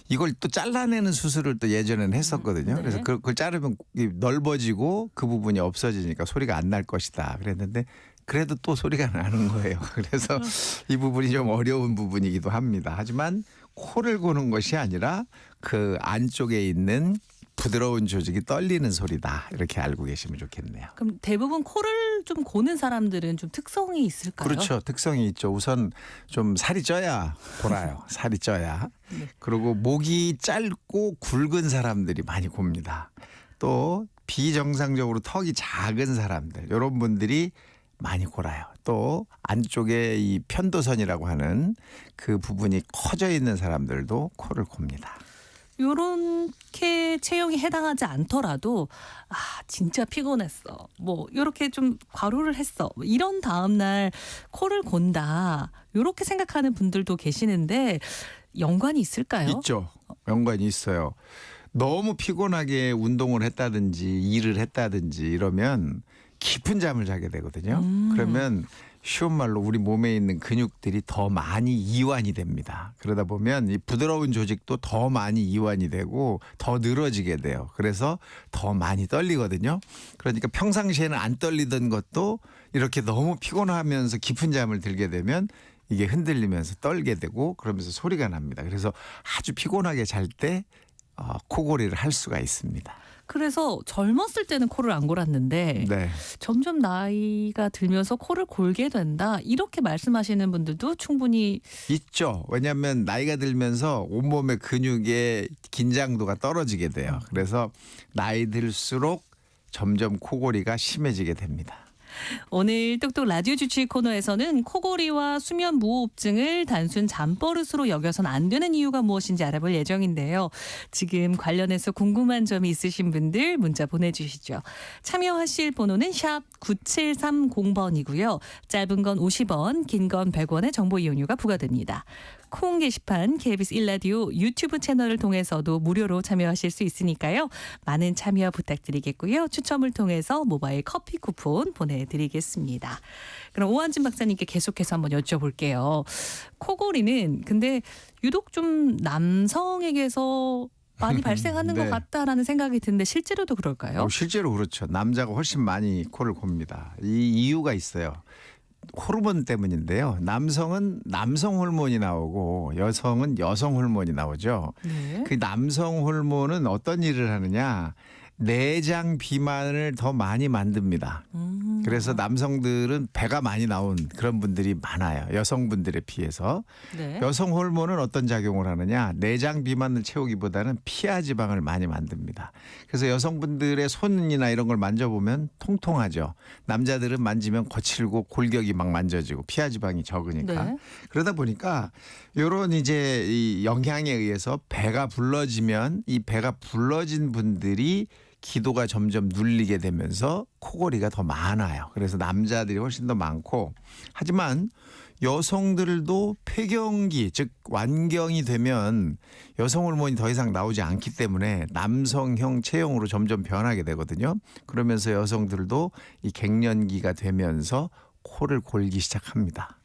[SPEAKER 14] 이걸 또 잘라내는 수술을 또 예전에는 했었거든요.
[SPEAKER 1] 네.
[SPEAKER 14] 그래서 그걸 자르면 넓어지고 그 부분이 없어지니까 소리가 안 날 것이다 그랬는데 그래도 또 소리가 나는 거예요. 그래서 이 부분이 좀 어려운 부분이기도 합니다. 하지만 코를 고는 것이 아니라 그 안쪽에 있는 부드러운 조직이 떨리는 소리다. 이렇게 알고 계시면 좋겠네요.
[SPEAKER 1] 그럼 대부분 코를 좀 고는 사람들은 좀 특성이 있을까요?
[SPEAKER 14] 그렇죠. 특성이 있죠. 우선 좀 살이 쪄야 돌아요. 살이 쪄야.
[SPEAKER 1] 네.
[SPEAKER 14] 그리고 목이 짧고 굵은 사람들이 많이 곱니다. 또 비정상적으로 턱이 작은 사람들 이런 분들이 많이 골아요. 또 안쪽에 이 편도선이라고 하는 그 부분이 커져 있는 사람들도 코를 곱니다.
[SPEAKER 1] 요렇게 체형이 해당하지 않더라도 진짜 피곤했어. 뭐 요렇게 좀 과로를 했어. 이런 다음 날 코를 곤다. 요렇게 생각하는 분들도 계시는데 연관이 있을까요?
[SPEAKER 14] 있죠. 연관이 있어요. 너무 피곤하게 운동을 했다든지 일을 했다든지 이러면 깊은 잠을 자게 되거든요. 그러면 쉬운 말로 우리 몸에 있는 근육들이 더 많이 이완이 됩니다. 그러다 보면 이 부드러운 조직도 더 많이 이완이 되고 더 늘어지게 돼요. 그래서 더 많이 떨리거든요. 그러니까 평상시에는 안 떨리던 것도 이렇게 너무 피곤하면서 깊은 잠을 들게 되면 이게 흔들리면서 떨게 되고 그러면서 소리가 납니다. 그래서 아주 피곤하게 잘 때 코골이를 할 수가 있습니다.
[SPEAKER 1] 그래서 젊었을 때는 코를 안 골았는데
[SPEAKER 14] 네.
[SPEAKER 1] 점점 나이가 들면서 코를 골게 된다. 이렇게 말씀하시는 분들도 충분히
[SPEAKER 14] 있죠. 왜냐하면 나이가 들면서 온몸의 근육의 긴장도가 떨어지게 돼요. 그래서 나이 들수록 점점 코골이가 심해지게 됩니다.
[SPEAKER 1] 오늘 똑똑 라디오 주치 코너에서는 코골이와 수면 무호흡증을 단순 잠버릇으로 여겨선 안 되는 이유가 무엇인지 알아볼 예정인데요. 지금 관련해서 궁금한 점이 있으신 분들 문자 보내주시죠. 참여하실 번호는 샵 9730번이고요. 짧은 건 50원, 긴 건 100원의 정보 이용료가 부과됩니다. 콩 게시판 KBS 1라디오 유튜브 채널을 통해서도 무료로 참여하실 수 있으니까요. 많은 참여 부탁드리겠고요. 추첨을 통해서 모바일 커피 쿠폰 보내드리겠습니다. 그럼 오한진 박사님께 계속해서 한번 여쭤볼게요. 코골이는 근데 유독 좀 남성에게서 많이 발생하는
[SPEAKER 14] 네.
[SPEAKER 1] 것 같다라는 생각이 드는데 실제로도 그럴까요?
[SPEAKER 14] 실제로 그렇죠. 남자가 훨씬 많이 코를 곱니다. 이 이유가 있어요. 호르몬 때문인데요. 남성은 남성 호르몬이 나오고 여성은 여성 호르몬이 나오죠.
[SPEAKER 1] 네.
[SPEAKER 14] 그 남성 호르몬은 어떤 일을 하느냐? 내장 비만을 더 많이 만듭니다. 그래서 남성들은 배가 많이 나온 그런 분들이 많아요. 여성분들에 비해서.
[SPEAKER 1] 네.
[SPEAKER 14] 여성 호르몬은 어떤 작용을 하느냐? 내장 비만을 채우기보다는 피하 지방을 많이 만듭니다. 그래서 여성분들의 손이나 이런 걸 만져보면 통통하죠. 남자들은 만지면 거칠고 골격이 막 만져지고 피하 지방이 적으니까.
[SPEAKER 1] 네.
[SPEAKER 14] 그러다 보니까 요런 이제 이 영향에 의해서 배가 불러지면 이 배가 불러진 분들이 기도가 점점 눌리게 되면서 코골이가 더 많아요. 그래서 남자들이 훨씬 더 많고, 하지만 여성들도 폐경기 즉 완경이 되면 여성 호르몬이 더 이상 나오지 않기 때문에 남성형 체형으로 점점 변하게 되거든요. 그러면서 여성들도 이 갱년기가 되면서 코를 골기 시작합니다.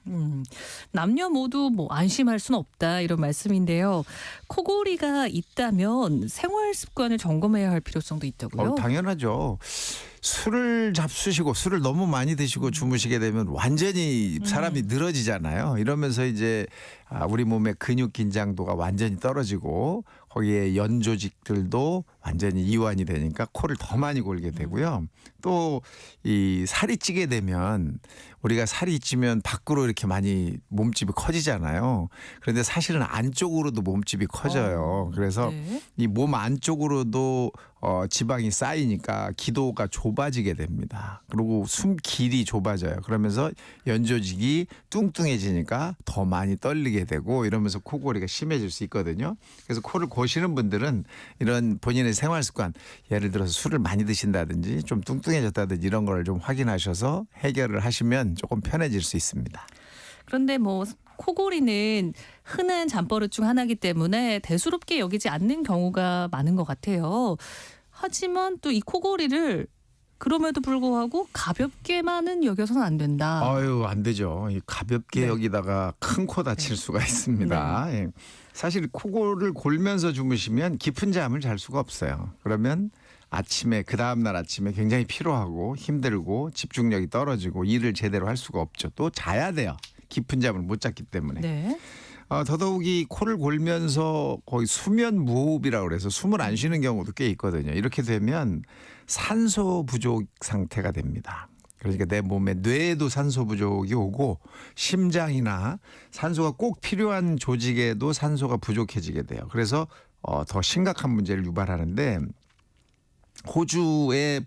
[SPEAKER 1] 남녀 모두 뭐 안심할 수는 없다 이런 말씀인데요. 코골이가 있다면 생활 습관을 점검해야 할 필요성도 있다고요?
[SPEAKER 14] 당연하죠. 술을 잡수시고 술을 너무 많이 드시고 주무시게 되면 완전히 사람이 늘어지잖아요. 이러면서 이제 우리 몸의 근육 긴장도가 완전히 떨어지고 거기에 연 조직들도 완전히 이완이 되니까 코를 더 많이 골게 되고요. 또 이 살이 찌게 되면 우리가 살이 찌면 밖으로 이렇게 많이 몸집이 커지잖아요. 그런데 사실은 안쪽으로도 몸집이 커져요. 그래서
[SPEAKER 1] 네.
[SPEAKER 14] 이 몸 안쪽으로도 지방이 쌓이니까 기도가 좁아지게 됩니다. 그리고 숨 길이 좁아져요. 그러면서 연조직이 뚱뚱해지니까 더 많이 떨리게 되고 이러면서 코골이가 심해질 수 있거든요. 그래서 코를 고시는 분들은 이런 본인의 생활 습관, 예를 들어서 술을 많이 드신다든지 좀 뚱뚱해졌다든지 이런 걸 좀 확인하셔서 해결을 하시면 조금 편해질 수 있습니다.
[SPEAKER 1] 그런데 뭐 코골이는 흔한 잠버릇 중 하나이기 때문에 대수롭게 여기지 않는 경우가 많은 것 같아요. 하지만 또 이 코골이를 그럼에도 불구하고 가볍게만은 여겨서는 안 된다.
[SPEAKER 14] 아유, 안 되죠. 가볍게
[SPEAKER 1] 네.
[SPEAKER 14] 여기다가 큰 코 다칠 수가 있습니다. 예. 사실 코골을 골면서 주무시면 깊은 잠을 잘 수가 없어요. 그러면 아침에 그 다음날 아침에 굉장히 피로하고 힘들고 집중력이 떨어지고 일을 제대로 할 수가 없죠. 또 자야 돼요. 깊은 잠을 못 잤기 때문에.
[SPEAKER 1] 네.
[SPEAKER 14] 더더욱이 코를 골면서 거의 수면 무호흡이라고 그래서 숨을 안 쉬는 경우도 꽤 있거든요. 이렇게 되면 산소 부족 상태가 됩니다. 그러니까 내 몸에 뇌에도 산소 부족이 오고 심장이나 산소가 꼭 필요한 조직에도 산소가 부족해지게 돼요. 그래서 더 심각한 문제를 유발하는데 호주의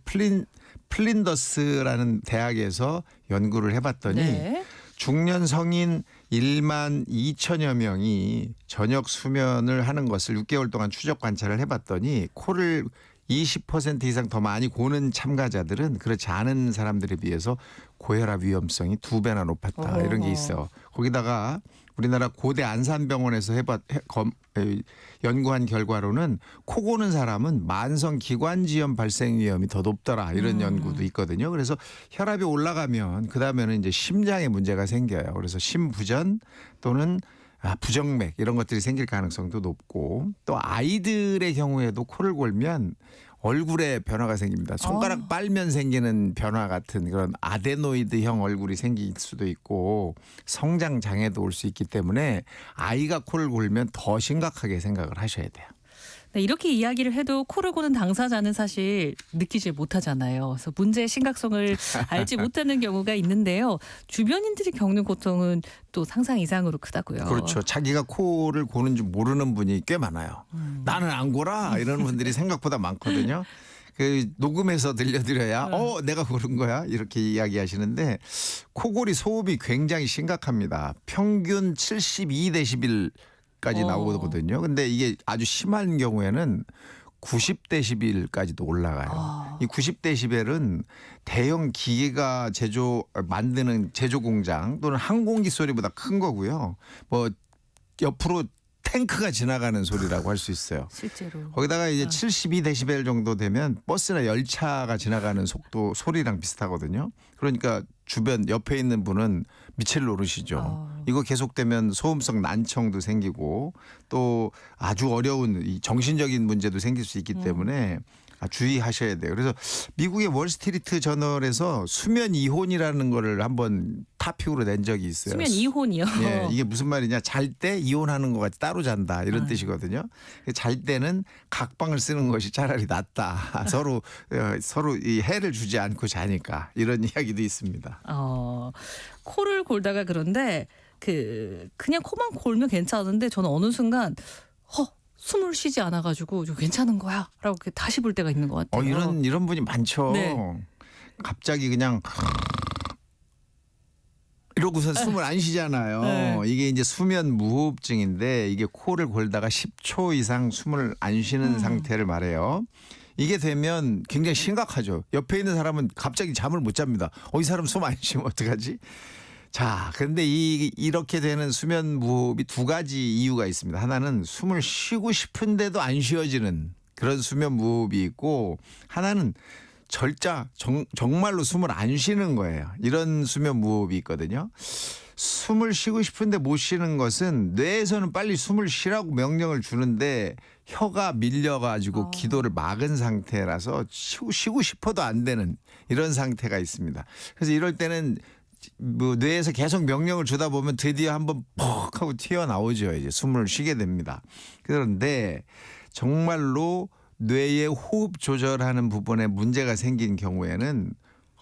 [SPEAKER 14] 플린더스라는 대학에서 연구를 해봤더니
[SPEAKER 1] 네.
[SPEAKER 14] 중년 성인 1만 2천여 명이 저녁 수면을 하는 것을 6개월 동안 추적 관찰을 해봤더니 코를 20% 이상 더 많이 고는 참가자들은 그렇지 않은 사람들에 비해서 고혈압 위험성이 2배나 높았다. 이런 게 있어요. 거기다가 우리나라 고대 안산병원에서 연구한 결과로는 코 고는 사람은 만성 기관지염 발생 위험이 더 높더라. 이런 연구도 있거든요. 그래서 혈압이 올라가면 그다음에는 이제 심장에 문제가 생겨요. 그래서 심부전 또는 부정맥 이런 것들이 생길 가능성도 높고 또 아이들의 경우에도 코를 골면 얼굴에 변화가 생깁니다. 손가락 빨면 생기는 변화 같은 그런 아데노이드형 얼굴이 생길 수도 있고 성장 장애도 올 수 있기 때문에 아이가 코를 골면 더 심각하게 생각을 하셔야 돼요.
[SPEAKER 1] 네, 이렇게 이야기를 해도 코를 고는 당사자는 사실 느끼지 못하잖아요. 그래서 문제의 심각성을 알지 못하는 경우가 있는데요. 주변인들이 겪는 고통은 또 상상 이상으로 크다고요.
[SPEAKER 14] 그렇죠. 자기가 코를 고는 줄 모르는 분이 꽤 많아요. 나는 안 골아 이런 분들이 생각보다 많거든요. 그 녹음해서 들려드려야 내가 고른 거야 이렇게 이야기하시는데 코골이 소음이 굉장히 심각합니다. 평균 72데시벨 까지 나오거든요. 근데 이게 아주 심한 경우에는 90데시벨까지도 올라가요. 이 90데시벨은 대형 기계가 만드는 제조 공장 또는 항공기 소리보다 큰 거고요. 뭐 옆으로 탱크가 지나가는 소리라고 할 수 있어요.
[SPEAKER 1] 실제로.
[SPEAKER 14] 거기다가 이제 72데시벨 정도 되면 버스나 열차가 지나가는 속도 소리랑 비슷하거든요. 그러니까 주변 옆에 있는 분은 미칠 노릇이죠. 이거 계속되면 소음성 난청도 생기고 또 아주 어려운 이 정신적인 문제도 생길 수 있기 때문에 주의하셔야 돼요. 그래서 미국의 월스트리트 저널에서 수면 이혼이라는 거를 한번 타픽으로 낸 적이 있어요.
[SPEAKER 1] 수면 이혼이요?
[SPEAKER 14] 예, 이게 무슨 말이냐. 잘 때 이혼하는 것 같이 따로 잔다 이런 뜻이거든요. 잘 때는 각방을 쓰는 것이 차라리 낫다. 서로 이 해를 주지 않고 자니까 이런 이야기도 있습니다.
[SPEAKER 1] 코를 골다가 그런데 그냥 코만 골면 괜찮은데 저는 어느 순간 숨을 쉬지 않아가지고 좀 괜찮은 거야라고 다시 볼 때가 있는 것 같아요.
[SPEAKER 14] 이런 분이 많죠.
[SPEAKER 1] 네.
[SPEAKER 14] 갑자기 그냥 이러고서 숨을 안 쉬잖아요.
[SPEAKER 1] 네.
[SPEAKER 14] 이게 이제 수면 무호흡증인데 이게 코를 골다가 10초 이상 숨을 안 쉬는 상태를 말해요. 이게 되면 굉장히 심각하죠. 옆에 있는 사람은 갑자기 잠을 못 잡니다. 이 사람 숨 안 쉬면 어떡하지? 자, 그런데 이렇게 되는 수면 무호흡이 두 가지 이유가 있습니다. 하나는 숨을 쉬고 싶은데도 안 쉬어지는 그런 수면 무호흡이 있고, 하나는 정말로 숨을 안 쉬는 거예요. 이런 수면 무호흡이 있거든요. 숨을 쉬고 싶은데 못 쉬는 것은 뇌에서는 빨리 숨을 쉬라고 명령을 주는데 혀가 밀려가지고 기도를 막은 상태라서 쉬고 싶어도 안 되는 이런 상태가 있습니다. 그래서 이럴 때는 뇌에서 계속 명령을 주다 보면 드디어 한번 퍽 하고 튀어나오죠. 이제 숨을 쉬게 됩니다. 그런데 정말로 뇌의 호흡 조절하는 부분에 문제가 생긴 경우에는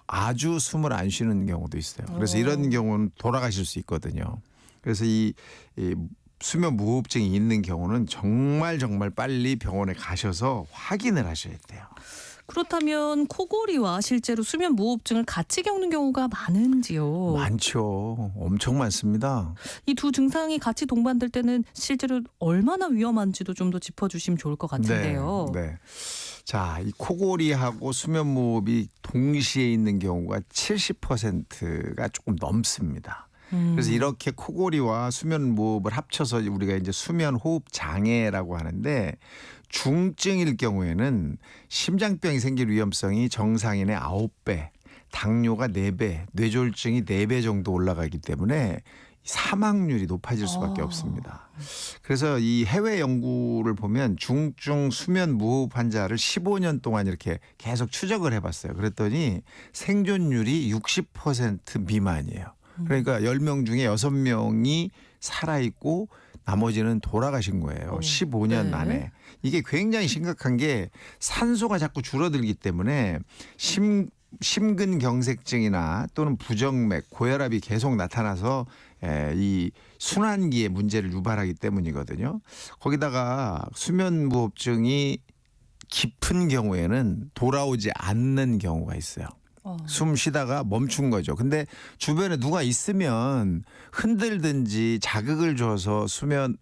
[SPEAKER 14] 아주 숨을 안 쉬는 경우도 있어요. 그래서 이런 경우는 돌아가실 수 있거든요. 그래서 이 수면 무호흡증이 있는 경우는 정말 빨리 병원에 가셔서 확인을 하셔야 돼요.
[SPEAKER 1] 그렇다면 코골이와 실제로 수면 무호흡증을 같이 겪는 경우가 많은지요?
[SPEAKER 14] 많죠. 엄청 많습니다.
[SPEAKER 1] 이 두 증상이 같이 동반될 때는 실제로 얼마나 위험한지도 좀 더 짚어주시면 좋을 것 같은데요.
[SPEAKER 14] 네. 자, 이 코골이하고 수면 무호흡이 동시에 있는 경우가 70%가 조금 넘습니다. 그래서 이렇게 코골이와 수면 무호흡을 합쳐서 우리가 이제 수면 호흡 장애라고 하는데, 중증일 경우에는 심장병이 생길 위험성이 정상인의 9배, 당뇨가 4배, 뇌졸중이 4배 정도 올라가기 때문에 사망률이 높아질 수밖에 없습니다. 그래서 이 해외 연구를 보면 중증 수면 무호흡 환자를 15년 동안 이렇게 계속 추적을 해봤어요. 그랬더니 생존율이 60% 미만이에요. 그러니까 10명 중에 6명이 살아있고 나머지는 돌아가신 거예요. 15년 안에. 이게 굉장히 심각한 게 산소가 자꾸 줄어들기 때문에 심근경색증이나 또는 부정맥, 고혈압이 계속 나타나서 이 순환기에 문제를 유발하기 때문이거든요. 거기다가 수면무호흡증이 깊은 경우에는 돌아오지 않는 경우가 있어요. 숨 쉬다가 멈춘 거죠. 근데 주변에 누가 있으면 흔들든지 자극을 줘서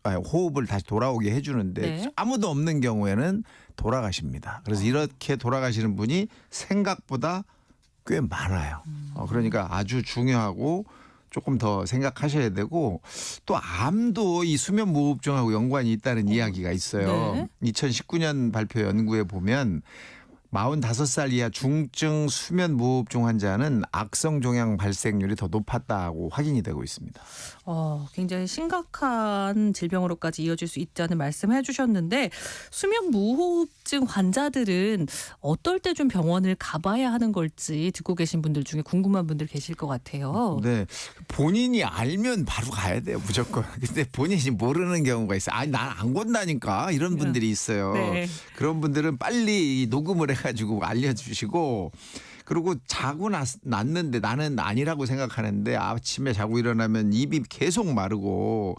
[SPEAKER 14] 호흡을 다시 돌아오게 해주는데 아무도 없는 경우에는 돌아가십니다. 그래서 이렇게 돌아가시는 분이 생각보다 꽤 많아요. 그러니까 아주 중요하고 조금 더 생각하셔야 되고, 또 암도 이 수면 무호흡증하고 연관이 있다는 이야기가 있어요. 2019년 발표 연구에 보면 45살 이하 중증 수면 무호흡증 환자는 악성 종양 발생률이 더 높았다고 확인이 되고 있습니다.
[SPEAKER 1] 굉장히 심각한 질병으로까지 이어질 수 있다는 말씀해 주셨는데, 수면 무호흡증 환자들은 어떨 때 좀 병원을 가봐야 하는 걸지 듣고 계신 분들 중에 궁금한 분들 계실 것 같아요.
[SPEAKER 14] 네, 본인이 알면 바로 가야 돼요, 무조건. 근데 본인이 모르는 경우가 있어요. 난 안 건다니까 이런 분들이 있어요. 그런 분들은 빨리 녹음을 해가지고 알려주시고, 그리고 자고 났는데 나는 아니라고 생각하는데 아침에 자고 일어나면 입이 계속 마르고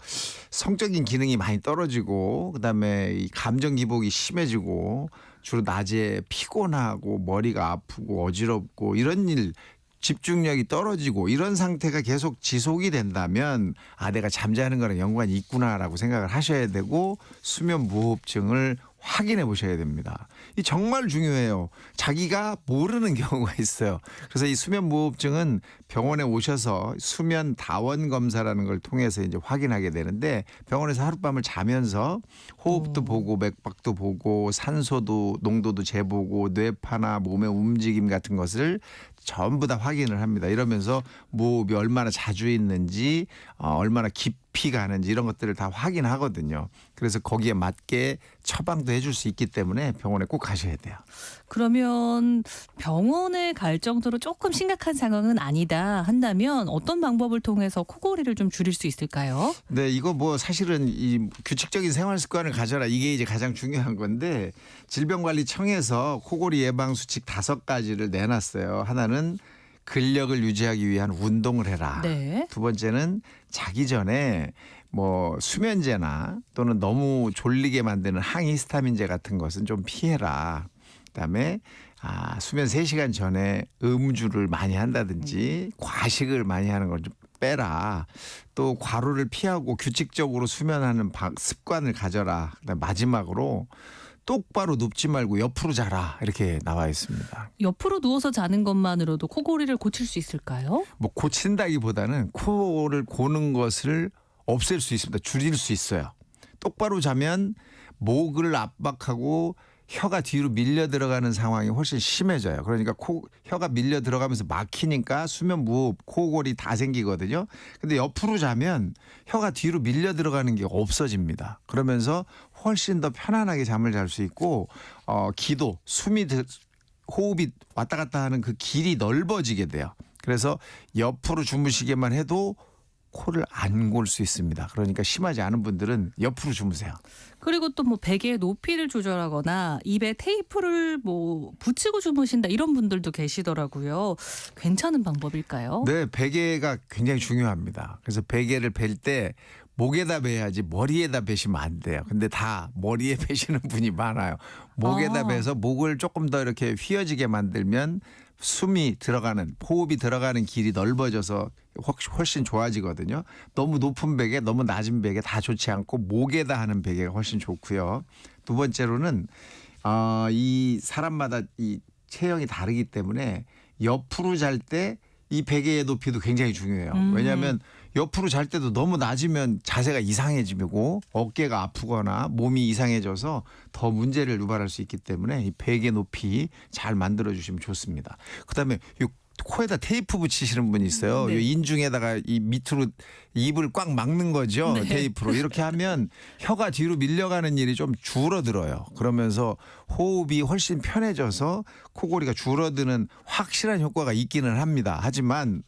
[SPEAKER 14] 성적인 기능이 많이 떨어지고 그다음에 이 감정 기복이 심해지고 주로 낮에 피곤하고 머리가 아프고 어지럽고 이런 일, 집중력이 떨어지고 이런 상태가 계속 지속이 된다면 내가 잠자는 거랑 연관이 있구나라고 생각을 하셔야 되고 수면 무호흡증을 확인해 보셔야 됩니다. 이 정말 중요해요. 자기가 모르는 경우가 있어요. 그래서 이 수면 무호흡증은 병원에 오셔서 수면 다원 검사라는 걸 통해서 이제 확인하게 되는데 병원에서 하룻밤을 자면서 호흡도 보고 맥박도 보고 산소도 농도도 재보고 뇌파나 몸의 움직임 같은 것을 전부 다 확인을 합니다. 이러면서 무호흡이 얼마나 자주 있는지 얼마나 깊이 가는지 이런 것들을 다 확인하거든요. 그래서 거기에 맞게 처방도 해줄 수 있기 때문에 병원에 꼭 가셔야 돼요.
[SPEAKER 1] 그러면 병원에 갈 정도로 조금 심각한 상황은 아니다 한다면 어떤 방법을 통해서 코골이를 좀 줄일 수 있을까요?
[SPEAKER 14] 네, 이거 뭐 사실은 이 규칙적인 생활 습관을 가져라 이게 이제 가장 중요한 건데 질병관리청에서 코골이 예방 수칙 5가지를 내놨어요. 하나는 근력을 유지하기 위한 운동을 해라.
[SPEAKER 1] 네.
[SPEAKER 14] 두 번째는 자기 전에 뭐 수면제나 또는 너무 졸리게 만드는 항히스타민제 같은 것은 좀 피해라. 그다음에 수면 3시간 전에 음주를 많이 한다든지 과식을 많이 하는 걸 좀 빼라. 또 과로를 피하고 규칙적으로 수면하는 습관을 가져라. 그다음에 마지막으로 똑바로 눕지 말고 옆으로 자라 이렇게 나와 있습니다.
[SPEAKER 1] 옆으로 누워서 자는 것만으로도 코골이를 고칠 수 있을까요?
[SPEAKER 14] 뭐 고친다기보다는 코를 고는 것을 없앨 수 있습니다. 줄일 수 있어요. 똑바로 자면 목을 압박하고 혀가 뒤로 밀려 들어가는 상황이 훨씬 심해져요. 그러니까 혀가 밀려 들어가면서 막히니까 수면 무호흡, 코골이 다 생기거든요. 근데 옆으로 자면 혀가 뒤로 밀려 들어가는 게 없어집니다. 그러면서 훨씬 더 편안하게 잠을 잘 수 있고 기도, 호흡이 왔다 갔다 하는 그 길이 넓어지게 돼요. 그래서 옆으로 주무시게만 해도 코를 안 골 수 있습니다. 그러니까 심하지 않은 분들은 옆으로 주무세요.
[SPEAKER 1] 그리고 또 뭐 베개의 높이를 조절하거나 입에 테이프를 뭐 붙이고 주무신다 이런 분들도 계시더라고요. 괜찮은 방법일까요?
[SPEAKER 14] 네, 베개가 굉장히 중요합니다. 그래서 베개를 벨 때 목에다 베야지 머리에다 베시면 안 돼요. 근데 다 머리에 베시는 분이 많아요. 목에다 베서 목을 조금 더 이렇게 휘어지게 만들면 숨이 들어가는 호흡이 들어가는 길이 넓어져서 훨씬 좋아지거든요. 너무 높은 베개, 너무 낮은 베개 다 좋지 않고 목에다 하는 베개가 훨씬 좋고요. 두 번째로는 이 사람마다 이 체형이 다르기 때문에 옆으로 잘 때 이 베개의 높이도 굉장히 중요해요. 왜냐하면 옆으로 잘 때도 너무 낮으면 자세가 이상해지고 어깨가 아프거나 몸이 이상해져서 더 문제를 유발할 수 있기 때문에 이 베개 높이 잘 만들어 주시면 좋습니다. 그다음에 코에다 테이프 붙이시는 분이 있어요.
[SPEAKER 1] 네.
[SPEAKER 14] 인중에다가 이 밑으로 입을 꽉 막는 거죠.
[SPEAKER 1] 네.
[SPEAKER 14] 테이프로. 이렇게 하면 혀가 뒤로 밀려가는 일이 좀 줄어들어요. 그러면서 호흡이 훨씬 편해져서 코골이가 줄어드는 확실한 효과가 있기는 합니다. 하지만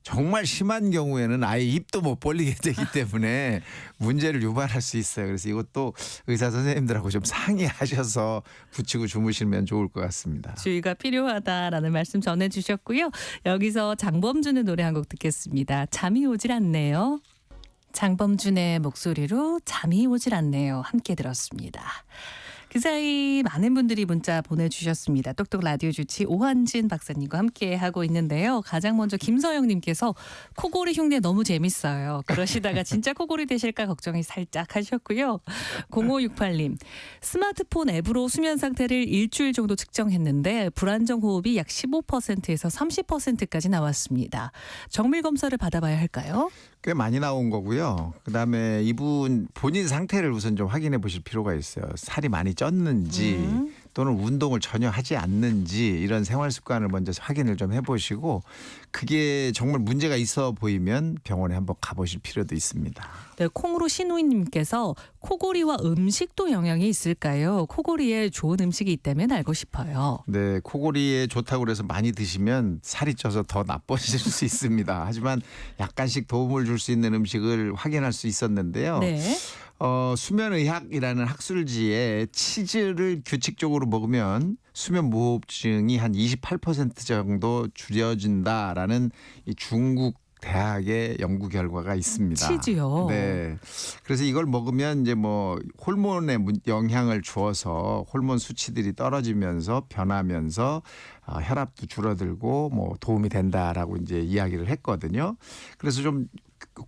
[SPEAKER 14] 정말 심한 경우에는 아예 입도 못 벌리게 되기 때문에 문제를 유발할 수 있어요. 그래서 이것도 의사 선생님들하고 좀 상의하셔서 붙이고 주무시면 좋을 것 같습니다.
[SPEAKER 1] 주의가 필요하다라는 말씀 전해주셨고요. 여기서 장범준의 노래 한 곡 듣겠습니다. 잠이 오질 않네요. 장범준의 목소리로 잠이 오질 않네요. 함께 들었습니다. 그 사이 많은 분들이 문자 보내주셨습니다. 똑똑 라디오 주치 오한진 박사님과 함께 하고 있는데요. 가장 먼저 김서영님께서 코골이 흉내 너무 재밌어요. 그러시다가 진짜 코골이 되실까 걱정이 살짝 하셨고요. 0568님 스마트폰 앱으로 수면 상태를 일주일 정도 측정했는데 불안정 호흡이 약 15%에서 30%까지 나왔습니다. 정밀 검사를 받아봐야 할까요?
[SPEAKER 14] 꽤 많이 나온 거고요. 그다음에 이분 본인 상태를 우선 좀 확인해 보실 필요가 있어요. 살이 많이 쪘는지 또는 운동을 전혀 하지 않는지 이런 생활 습관을 먼저 확인을 좀 해보시고 그게 정말 문제가 있어 보이면 병원에 한번 가보실 필요도 있습니다.
[SPEAKER 1] 네, 콩으로 신우이님께서 코골이와 음식도 영향이 있을까요? 코골이에 좋은 음식이 있다면 알고 싶어요.
[SPEAKER 14] 네, 코골이에 좋다고 그래서 많이 드시면 살이 쪄서 더 나빠질 수 있습니다. 하지만 약간씩 도움을 줄 수 있는 음식을 확인할 수 있었는데요.
[SPEAKER 1] 네.
[SPEAKER 14] 수면의학이라는 학술지에 치즈를 규칙적으로 먹으면 수면 무호흡증이 한 28% 정도 줄여진다라는 이 중국 대학의 연구 결과가 있습니다.
[SPEAKER 1] 치즈요?
[SPEAKER 14] 네. 그래서 이걸 먹으면 이제 뭐 호르몬에 영향을 주어서 호르몬 수치들이 떨어지면서 변하면서 혈압도 줄어들고 뭐 도움이 된다라고 이제 이야기를 했거든요. 그래서 좀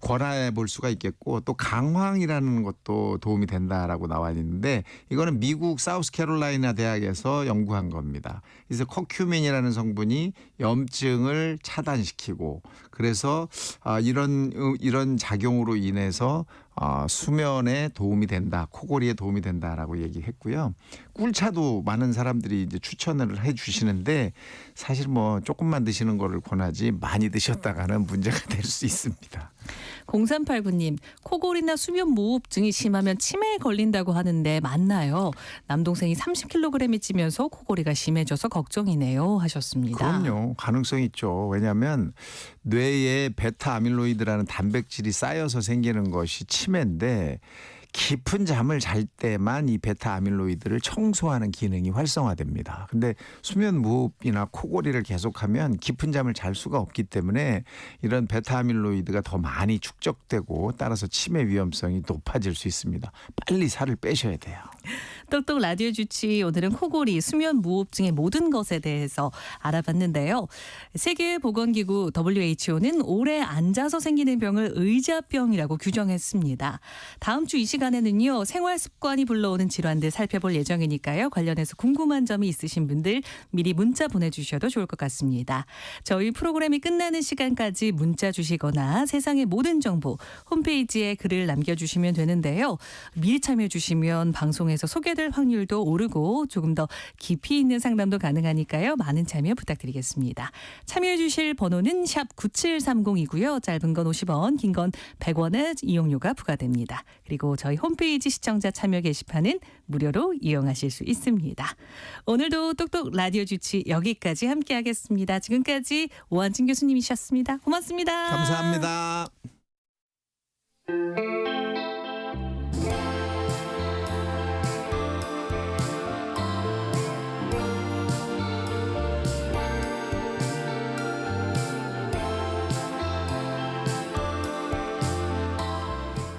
[SPEAKER 14] 권화해 볼 수가 있겠고 또 강황이라는 것도 도움이 된다라고 나와 있는데 이거는 미국 사우스캐롤라이나 대학에서 연구한 겁니다. 그래서 커큐민이라는 성분이 염증을 차단시키고 그래서 이런 작용으로 인해서 수면에 도움이 된다, 코골이에 도움이 된다라고 얘기했고요. 꿀차도 많은 사람들이 이제 추천을 해주시는데 사실 뭐 조금만 드시는 거를 권하지 많이 드셨다가는 문제가 될 수 있습니다.
[SPEAKER 1] 0389님, 코골이나 수면무호흡증이 심하면 치매에 걸린다고 하는데 맞나요? 남동생이 30kg이 찌면서 코골이가 심해져서 걱정이네요 하셨습니다.
[SPEAKER 14] 그럼요. 가능성이 있죠. 왜냐하면 뇌에 베타 아밀로이드라는 단백질이 쌓여서 생기는 것이 치매인데 깊은 잠을 잘 때만 이 베타 아밀로이드를 청소하는 기능이 활성화됩니다. 근데 수면 무호흡이나 코골이를 계속하면 깊은 잠을 잘 수가 없기 때문에 이런 베타 아밀로이드가 더 많이 축적되고 따라서 치매 위험성이 높아질 수 있습니다. 빨리 살을 빼셔야 돼요.
[SPEAKER 1] 똑똑 라디오 주치 오늘은 코골이, 수면 무호흡증의 모든 것에 대해서 알아봤는데요. 세계보건기구 WHO는 오래 앉아서 생기는 병을 의자병이라고 규정했습니다. 다음 주 이 시간에는요. 생활 습관이 불러오는 질환들 살펴볼 예정이니까요. 관련해서 궁금한 점이 있으신 분들 미리 문자 보내주셔도 좋을 것 같습니다. 저희 프로그램이 끝나는 시간까지 문자 주시거나 세상의 모든 정보 홈페이지에 글을 남겨주시면 되는데요. 미리 참여해 주시면 방송에서 소개될 확률도 오르고 조금 더 깊이 있는 상담도 가능하니까요. 많은 참여 부탁드리겠습니다. 참여해 주실 번호는 샵 9730이고요. 짧은 건 50원, 긴 건 100원의 이용료가 부과됩니다. 그리고 저희 홈페이지 시청자 참여 게시판은 무료로 이용하실 수 있습니다. 오늘도 똑똑 라디오 주치 여기까지 함께하겠습니다. 지금까지 오한진 교수님이셨습니다. 고맙습니다.
[SPEAKER 14] 감사합니다.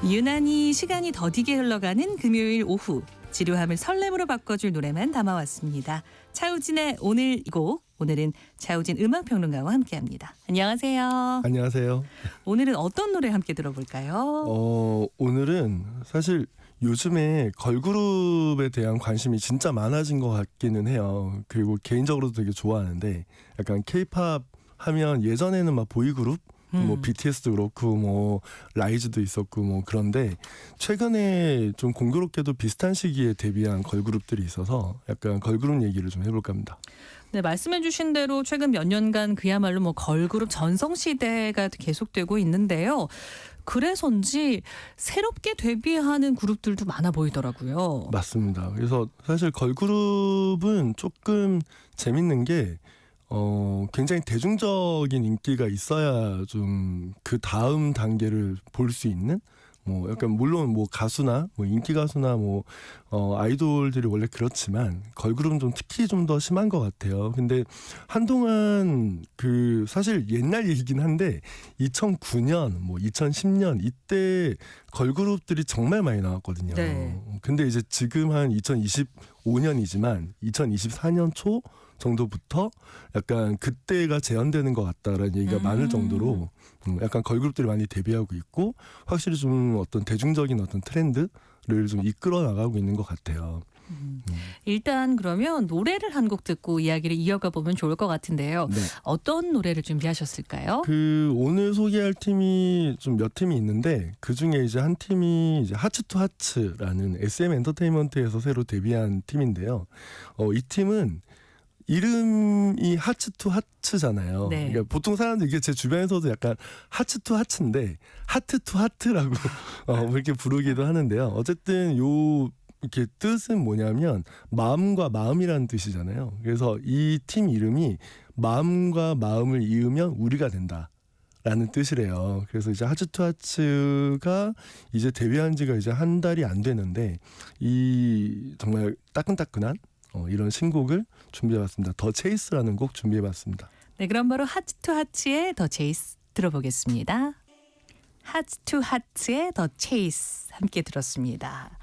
[SPEAKER 1] 유난히 시간이 더디게 흘러가는 금요일 오후 지루함을 설렘으로 바꿔줄 노래만 담아왔습니다. 차우진의 오늘 이 곡, 오늘은 차우진 음악평론가와 함께합니다. 안녕하세요.
[SPEAKER 15] 안녕하세요.
[SPEAKER 1] 오늘은 어떤 노래 함께 들어볼까요?
[SPEAKER 15] 오늘은 사실 요즘에 걸그룹에 대한 관심이 진짜 많아진 것 같기는 해요. 그리고 개인적으로도 되게 좋아하는데 약간 K-팝 하면 예전에는 막 보이그룹 뭐 BTS도 그렇고 뭐 라이즈도 있었고 뭐 그런데 최근에 좀 공교롭게도 비슷한 시기에 데뷔한 걸그룹들이 있어서 약간 걸그룹 얘기를 좀 해볼까 합니다.
[SPEAKER 1] 네, 말씀해주신 대로 최근 몇 년간 그야말로 뭐 걸그룹 전성시대가 계속되고 있는데요. 그래서인지 새롭게 데뷔하는 그룹들도 많아 보이더라고요.
[SPEAKER 15] 맞습니다. 그래서 사실 걸그룹은 조금 재밌는 게 굉장히 대중적인 인기가 있어야 좀 그 다음 단계를 볼 수 있는 뭐 약간 물론 뭐 가수나 뭐 인기 가수나 뭐 아이돌들이 원래 그렇지만 걸그룹은 좀 특히 좀 더 심한 것 같아요. 근데 한동안 그 사실 옛날 얘기긴 한데 2009년 뭐 2010년 이때 걸그룹들이 정말 많이 나왔거든요.
[SPEAKER 1] 네.
[SPEAKER 15] 근데 이제 지금 한 2025년이지만 2024년 초 정도부터 약간 그때가 재현되는 것 같다라는 얘기가 많을 정도로 약간 걸그룹들이 많이 데뷔하고 있고 확실히 좀 어떤 대중적인 어떤 트렌드를 좀 이끌어 나가고 있는 것 같아요.
[SPEAKER 1] 일단 그러면 노래를 한 곡 듣고 이야기를 이어가 보면 좋을 것 같은데요.
[SPEAKER 15] 네.
[SPEAKER 1] 어떤 노래를 준비하셨을까요?
[SPEAKER 15] 그 오늘 소개할 팀이 좀 몇 팀이 있는데 그 중에 이제 한 팀이 이제 하츠투하츠라는 SM 엔터테인먼트에서 새로 데뷔한 팀인데요. 이 팀은 이름이 하츠투하츠잖아요.
[SPEAKER 1] 네.
[SPEAKER 15] 그러니까 보통 사람들 이게 제 주변에서도 약간 하츠투하츠인데 하트투하트라고 이렇게 부르기도 하는데요. 어쨌든 요 이렇게 뜻은 뭐냐면 마음과 마음이라는 뜻이잖아요. 그래서 이 팀 이름이 마음과 마음을 이으면 우리가 된다. 라는 뜻이래요. 그래서 이제 하츠투하츠가 이제 데뷔한 지가 이제 한 달이 안 되는데 이 정말 따끈따끈한 이런 신곡을 준비해봤습니다. 더 체이스라는 곡 준비해봤습니다.
[SPEAKER 1] 네, 그럼 바로 하츠투하츠의 더 체이스 들어보겠습니다. 하츠투하츠의 더 체이스 함께 들었습니다.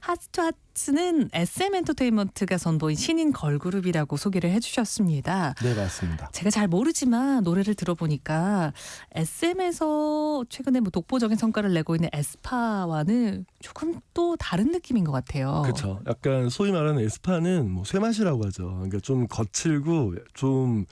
[SPEAKER 1] 하츠투하츠 하츠는 SM 엔터테인먼트가 선보인 신인 걸그룹이라고 소개를 해주셨습니다.
[SPEAKER 15] 네, 맞습니다.
[SPEAKER 1] 제가 잘 모르지만 노래를 들어보니까 SM에서 최근에 뭐 독보적인 성과를 내고 있는 에스파와는 조금 또 다른 느낌인 것 같아요.
[SPEAKER 15] 그렇죠. 약간 소위 말하는 에스파는 뭐 쇠맛이라고 하죠. 그러니까 좀 거칠고 좀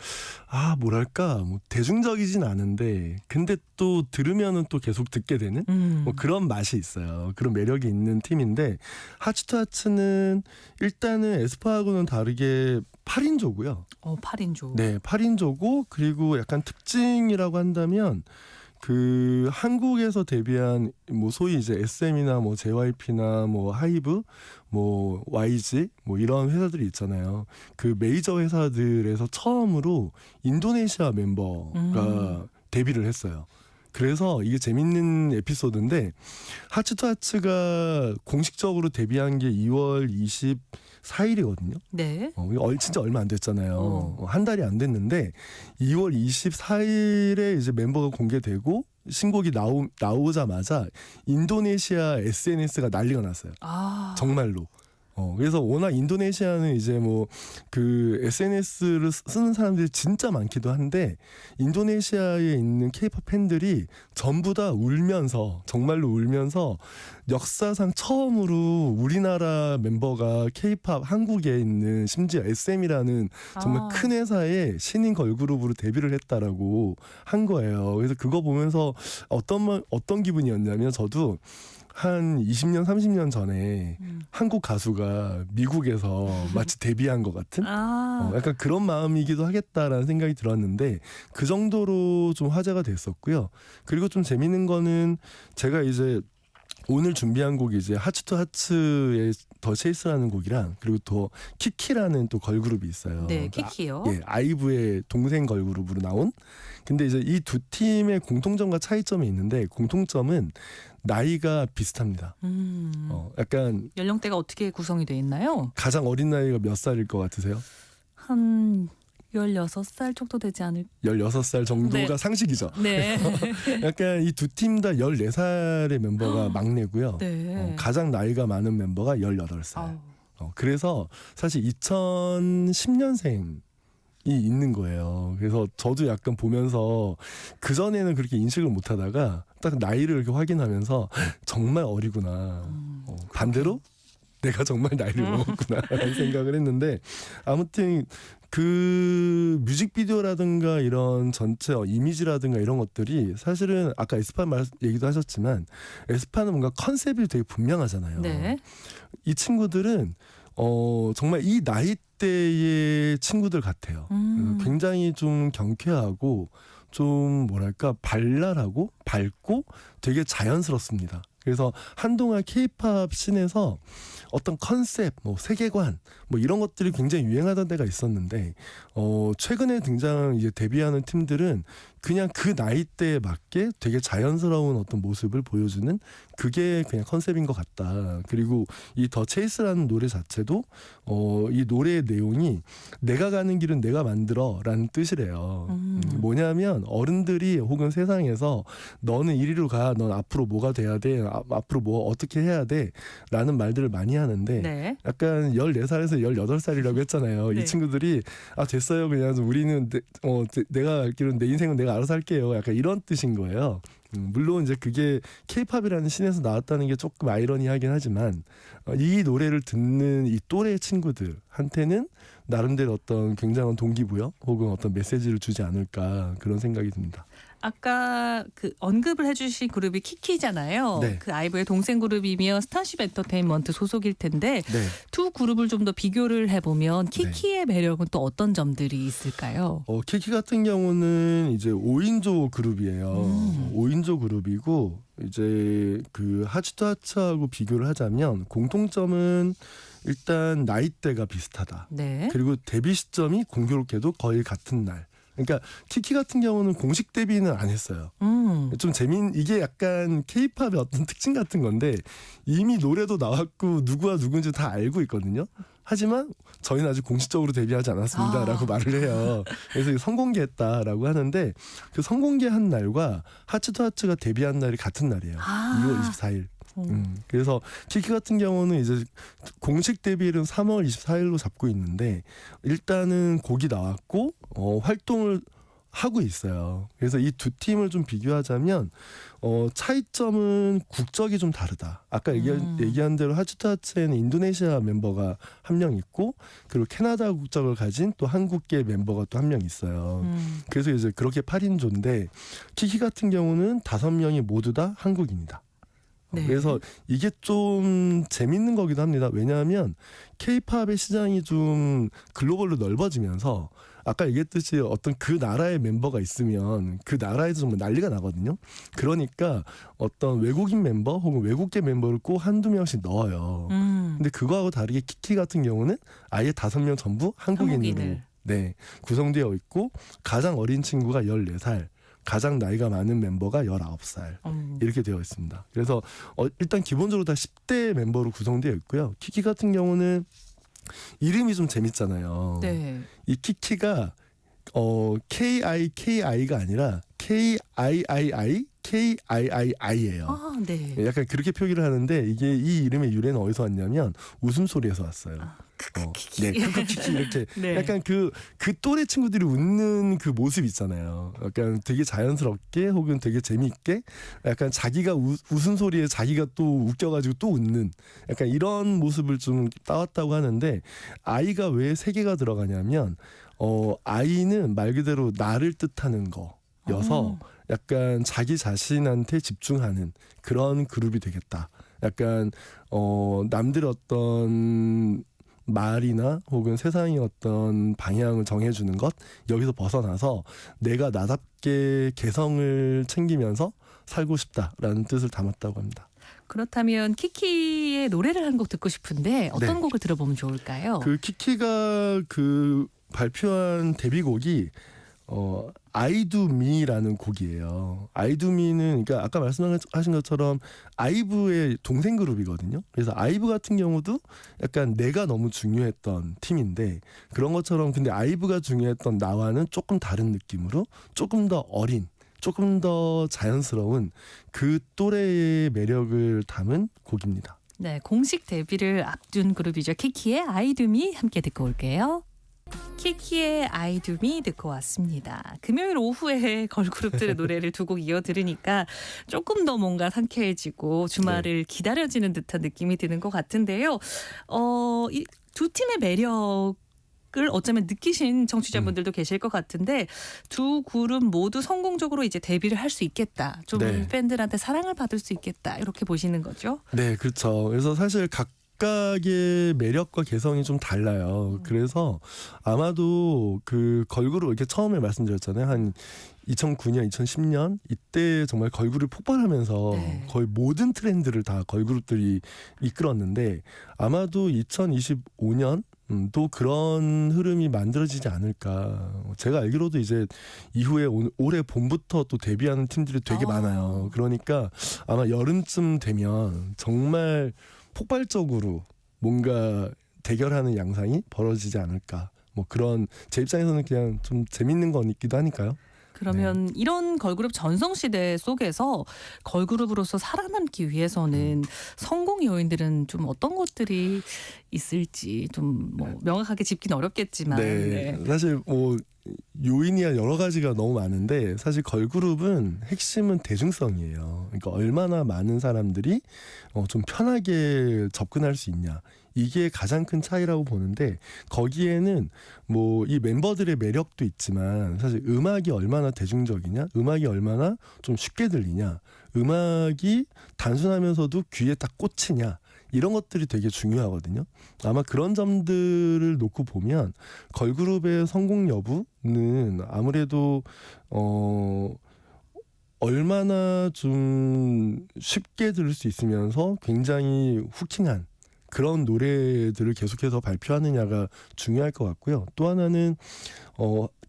[SPEAKER 15] 뭐랄까 뭐 대중적이진 않은데 근데 또 들으면은 또 계속 듣게 되는 뭐 그런 맛이 있어요. 그런 매력이 있는 팀인데 하츠투하츠는 일단은 에스파하고는 다르게 8인조고요.
[SPEAKER 1] 8인조.
[SPEAKER 15] 네, 8인조고 그리고 약간 특징이라고 한다면 그 한국에서 데뷔한 뭐 소위 이제 SM이나 뭐 JYP나 뭐 하이브 뭐 YG 뭐 이런 회사들이 있잖아요. 그 메이저 회사들에서 처음으로 인도네시아 멤버가 데뷔를 했어요. 그래서 이게 재밌는 에피소드인데 하츠투하츠가 공식적으로 데뷔한 게 2월 24일이거든요.
[SPEAKER 1] 네.
[SPEAKER 15] 진짜 얼마 안 됐잖아요. 한 달이 안 됐는데 2월 24일에 이제 멤버가 공개되고 신곡이 나오자마자 인도네시아 SNS가 난리가 났어요. 정말로. 그래서 워낙 인도네시아는 이제 뭐 그 SNS를 쓰는 사람들이 진짜 많기도 한데 인도네시아에 있는 K-pop 팬들이 전부 다 울면서 정말로 울면서 역사상 처음으로 우리나라 멤버가 K-pop 한국에 있는 심지어 SM이라는 정말 큰 회사의 신인 걸그룹으로 데뷔를 했다라고 한 거예요. 그래서 그거 보면서 어떤 기분이었냐면 저도 한 20년, 30년 전에 한국 가수가 미국에서 마치 데뷔한 것 같은 약간 그런 마음이기도 하겠다라는 생각이 들었는데 그 정도로 좀 화제가 됐었고요. 그리고 좀 재밌는 거는 제가 이제 오늘 준비한 곡이 이제 하츠투하츠의 더 체이스라는 곡이랑 그리고 또 키키라는 또 걸그룹이 있어요.
[SPEAKER 1] 네, 키키요.
[SPEAKER 15] 예, 아이브의 동생 걸그룹으로 나온. 근데 이제 이 두 팀의 공통점과 차이점이 있는데 공통점은 나이가 비슷합니다. 약간
[SPEAKER 1] 연령대가 어떻게 구성이 돼 있나요?
[SPEAKER 15] 가장 어린 나이가 몇 살일 것 같으세요?
[SPEAKER 1] 한 16살 정도 되지 않을
[SPEAKER 15] 16살 정도가
[SPEAKER 1] 네.
[SPEAKER 15] 상식이죠.
[SPEAKER 1] 네.
[SPEAKER 15] 약간 이 두 팀 다 14살의 멤버가 막내고요.
[SPEAKER 1] 네.
[SPEAKER 15] 가장 나이가 많은 멤버가 18살. 그래서 사실 2010년생이 있는 거예요. 그래서 저도 약간 보면서 그전에는 그렇게 인식을 못 하다가 딱 나이를 이렇게 확인하면서 정말 어리구나. 반대로 내가 정말 나이를 먹었구나 라는 생각을 했는데 아무튼 그 뮤직비디오라든가 이런 전체 이미지라든가 이런 것들이 사실은 아까 에스파 얘기도 하셨지만 에스파는 뭔가 컨셉이 되게 분명하잖아요.
[SPEAKER 1] 네.
[SPEAKER 15] 이 친구들은 정말 이 나이대의 친구들 같아요. 굉장히 좀 경쾌하고 좀 뭐랄까 발랄하고 밝고 되게 자연스럽습니다. 그래서 한동안 K-팝 씬에서 어떤 컨셉, 뭐 세계관, 뭐 이런 것들이 굉장히 유행하던 때가 있었는데 최근에 이제 데뷔하는 팀들은 그냥 그 나이대에 맞게 되게 자연스러운 어떤 모습을 보여주는 그게 그냥 컨셉인 것 같다. 그리고 이 더 체이스라는 노래 자체도 이 노래의 내용이 내가 가는 길은 내가 만들어라는 뜻이래요. 뭐냐면 어른들이 혹은 세상에서 너는 이리로 가, 넌 앞으로 뭐가 돼야 돼, 앞으로 뭐 어떻게 해야 돼라는 말들을 많이 하는데
[SPEAKER 1] 네.
[SPEAKER 15] 약간 14살에서 18살이라고 했잖아요.
[SPEAKER 1] 네.
[SPEAKER 15] 이 친구들이 됐어요. 그냥 우리는 내가 알기로는 내 인생은 내가 알아서 할게요. 약간 이런 뜻인 거예요. 물론 이제 그게 K-팝이라는 씬에서 나왔다는 게 조금 아이러니하긴 하지만 이 노래를 듣는 이 또래 친구들한테는 나름대로 어떤 굉장한 동기부여 혹은 어떤 메시지를 주지 않을까 그런 생각이 듭니다.
[SPEAKER 1] 아까 그 언급을 해주신 그룹이 키키잖아요.
[SPEAKER 15] 네.
[SPEAKER 1] 그 아이브의 동생 그룹이며 스타쉽 엔터테인먼트 소속일 텐데
[SPEAKER 15] 네.
[SPEAKER 1] 두 그룹을 좀 더 비교를 해보면 키키의 매력은 또 어떤 점들이 있을까요?
[SPEAKER 15] 키키 같은 경우는 이제 5인조 그룹이에요. 5인조 그룹이고 이제 그 하츠투하츠하고 비교를 하자면 공통점은 일단 나이대가 비슷하다.
[SPEAKER 1] 네.
[SPEAKER 15] 그리고 데뷔 시점이 공교롭게도 거의 같은 날. 그러니까 키키 같은 경우는 공식 데뷔는 안 했어요. 좀 이게 약간 K-팝의 어떤 특징 같은 건데 이미 노래도 나왔고 누구와 누군지 다 알고 있거든요. 하지만 저희는 아직 공식적으로 데뷔하지 않았습니다라고 말을 해요. 그래서 선공개했다라고 하는데 그 선공개한 날과 하츠투하츠가 데뷔한 날이 같은 날이에요. 2월 24일. 그래서 키키 같은 경우는 이제 공식 데뷔일은 3월 24일로 잡고 있는데 일단은 곡이 나왔고 활동을 하고 있어요. 그래서 이 두 팀을 좀 비교하자면 차이점은 국적이 좀 다르다. 아까 얘기한 대로 하츠투하츠에는 인도네시아 멤버가 한 명 있고 그리고 캐나다 국적을 가진 또 한국계 멤버가 또 한 명 있어요. 그래서 이제 그렇게 8인조인데 키키 같은 경우는 5명이 모두 다 한국인이다.
[SPEAKER 1] 네.
[SPEAKER 15] 그래서 이게 좀 재밌는 거기도 합니다. 왜냐하면 K-팝의 시장이 좀 글로벌로 넓어지면서 아까 얘기했듯이 어떤 그 나라의 멤버가 있으면 그 나라에서 정말 난리가 나거든요. 그러니까 어떤 외국인 멤버 혹은 외국계 멤버를 꼭 한두 명씩 넣어요. 근데 그거하고 다르게 키키 같은 경우는 아예 5명 전부 한국인으로 네, 구성되어 있고 가장 어린 친구가 14살, 가장 나이가 많은 멤버가 19살 이렇게 되어 있습니다. 그래서 일단 기본적으로 다 10대 멤버로 구성되어 있고요. 키키 같은 경우는 이름이 좀 재밌잖아요.
[SPEAKER 1] 네.
[SPEAKER 15] 이 키키가 KIKI가 아니라 KIII KIII예요.
[SPEAKER 1] 네.
[SPEAKER 15] 약간 그렇게 표기를 하는데 이게 이 이름의 유래는 어디서 왔냐면 웃음소리에서 왔어요. 네, 크크키키 이렇게
[SPEAKER 1] 네.
[SPEAKER 15] 약간 그 또래 친구들이 웃는 그 모습 있잖아요. 약간 되게 자연스럽게 혹은 되게 재미있게 약간 자기가 웃은 소리에 자기가 또 웃겨가지고 또 웃는 약간 이런 모습을 좀 따왔다고 하는데 아이가 왜 3개가 들어가냐면 아이는 말 그대로 나를 뜻하는 거여서 약간 자기 자신한테 집중하는 그런 그룹이 되겠다. 약간 남들의 어떤 말이나 혹은 세상의 어떤 방향을 정해주는 것 여기서 벗어나서 내가 나답게 개성을 챙기면서 살고 싶다라는 뜻을 담았다고 합니다.
[SPEAKER 1] 그렇다면 키키의 노래를 한 곡 듣고 싶은데 어떤
[SPEAKER 15] 네.
[SPEAKER 1] 곡을 들어보면 좋을까요?
[SPEAKER 15] 그 키키가 그 발표한 데뷔곡이 I Do Me라는 곡이에요. I Do Me는 그러니까 아까 말씀하신 것처럼 아이브의 동생 그룹이거든요. 그래서 아이브 같은 경우도 약간 내가 너무 중요했던 팀인데 그런 것처럼 근데 아이브가 중요했던 나와는 조금 다른 느낌으로 조금 더 어린 조금 더 자연스러운 그 또래의 매력을 담은 곡입니다.
[SPEAKER 1] 네, 공식 데뷔를 앞둔 그룹이죠. 키키의 I Do Me 함께 듣고 올게요. 키키의 I Do Me 듣고 왔습니다. 금요일 오후에 걸그룹들의 노래를 두 곡 이어 들으니까 조금 더 뭔가 상쾌해지고 주말을 기다려지는 듯한 느낌이 드는 것 같은데요. 이 두 팀의 매력을 어쩌면 느끼신 청취자분들도 계실 것 같은데 두 그룹 모두 성공적으로 이제 데뷔를 할 수 있겠다. 좀
[SPEAKER 15] 네.
[SPEAKER 1] 팬들한테 사랑을 받을 수 있겠다. 이렇게 보시는 거죠?
[SPEAKER 15] 네, 그렇죠. 그래서 사실 각각의 매력과 개성이 좀 달라요. 그래서 아마도 그 걸그룹 이렇게 처음에 말씀드렸잖아요. 한 2009년, 2010년 이때 정말 걸그룹이 폭발하면서 거의 모든 트렌드를 다 걸그룹들이 이끌었는데 아마도 2025년 또 그런 흐름이 만들어지지 않을까. 제가 알기로도 이제 이후에 올해 봄부터 또 데뷔하는 팀들이 되게 많아요. 그러니까 아마 여름쯤 되면 정말 폭발적으로 뭔가 대결하는 양상이 벌어지지 않을까. 뭐 그런 제 입장에서는 그냥 좀 재밌는 건 있기도 하니까요.
[SPEAKER 1] 그러면 이런 걸그룹 전성시대 속에서 걸그룹으로서 살아남기 위해서는 성공 요인들은 좀 어떤 것들이 있을지 좀 뭐 명확하게 짚긴 어렵겠지만
[SPEAKER 15] 네. 사실 뭐 요인이야 여러 가지가 너무 많은데 사실 걸그룹은 핵심은 대중성이에요. 그러니까 얼마나 많은 사람들이 좀 편하게 접근할 수 있냐. 이게 가장 큰 차이라고 보는데 거기에는 뭐 이 멤버들의 매력도 있지만 사실 음악이 얼마나 대중적이냐, 음악이 얼마나 좀 쉽게 들리냐, 음악이 단순하면서도 귀에 딱 꽂히냐 이런 것들이 되게 중요하거든요. 아마 그런 점들을 놓고 보면 걸그룹의 성공 여부는 아무래도 얼마나 좀 쉽게 들을 수 있으면서 굉장히 후킹한 그런 노래들을 계속해서 발표하느냐가 중요할 것 같고요. 또 하나는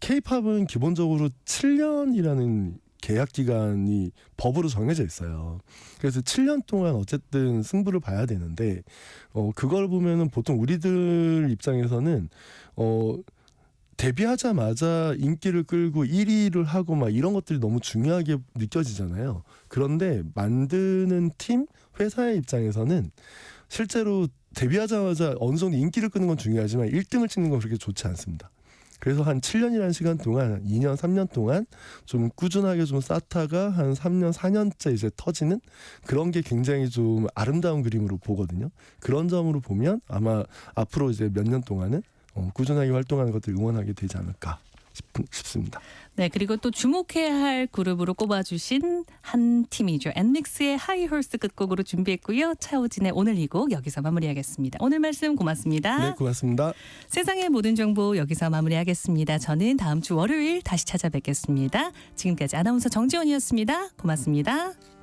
[SPEAKER 15] K-팝은 기본적으로 7년이라는 계약 기간이 법으로 정해져 있어요. 그래서 7년 동안 어쨌든 승부를 봐야 되는데 그걸 보면은 보통 우리들 입장에서는 데뷔하자마자 인기를 끌고 1위를 하고 막 이런 것들이 너무 중요하게 느껴지잖아요. 그런데 만드는 팀, 회사의 입장에서는 실제로 데뷔하자마자 어느 정도 인기를 끄는 건 중요하지만 1등을 찍는 건 그렇게 좋지 않습니다. 그래서 한 7년이라는 시간 동안 2년, 3년 동안 좀 꾸준하게 좀 쌓다가 한 3년, 4년째 이제 터지는 그런 게 굉장히 좀 아름다운 그림으로 보거든요. 그런 점으로 보면 아마 앞으로 이제 몇 년 동안은 꾸준하게 활동하는 것들 응원하게 되지 않을까 싶습니다.
[SPEAKER 1] 네, 그리고 또 주목해야 할 그룹으로 꼽아주신 한 팀이죠. 엔믹스의 하이홀스 끝곡으로 준비했고요. 차오진의 오늘 이 곡 여기서 마무리하겠습니다. 오늘 말씀 고맙습니다.
[SPEAKER 15] 네, 고맙습니다.
[SPEAKER 1] 세상의 모든 정보 여기서 마무리하겠습니다. 저는 다음 주 월요일 다시 찾아뵙겠습니다. 지금까지 아나운서 정지원이었습니다. 고맙습니다.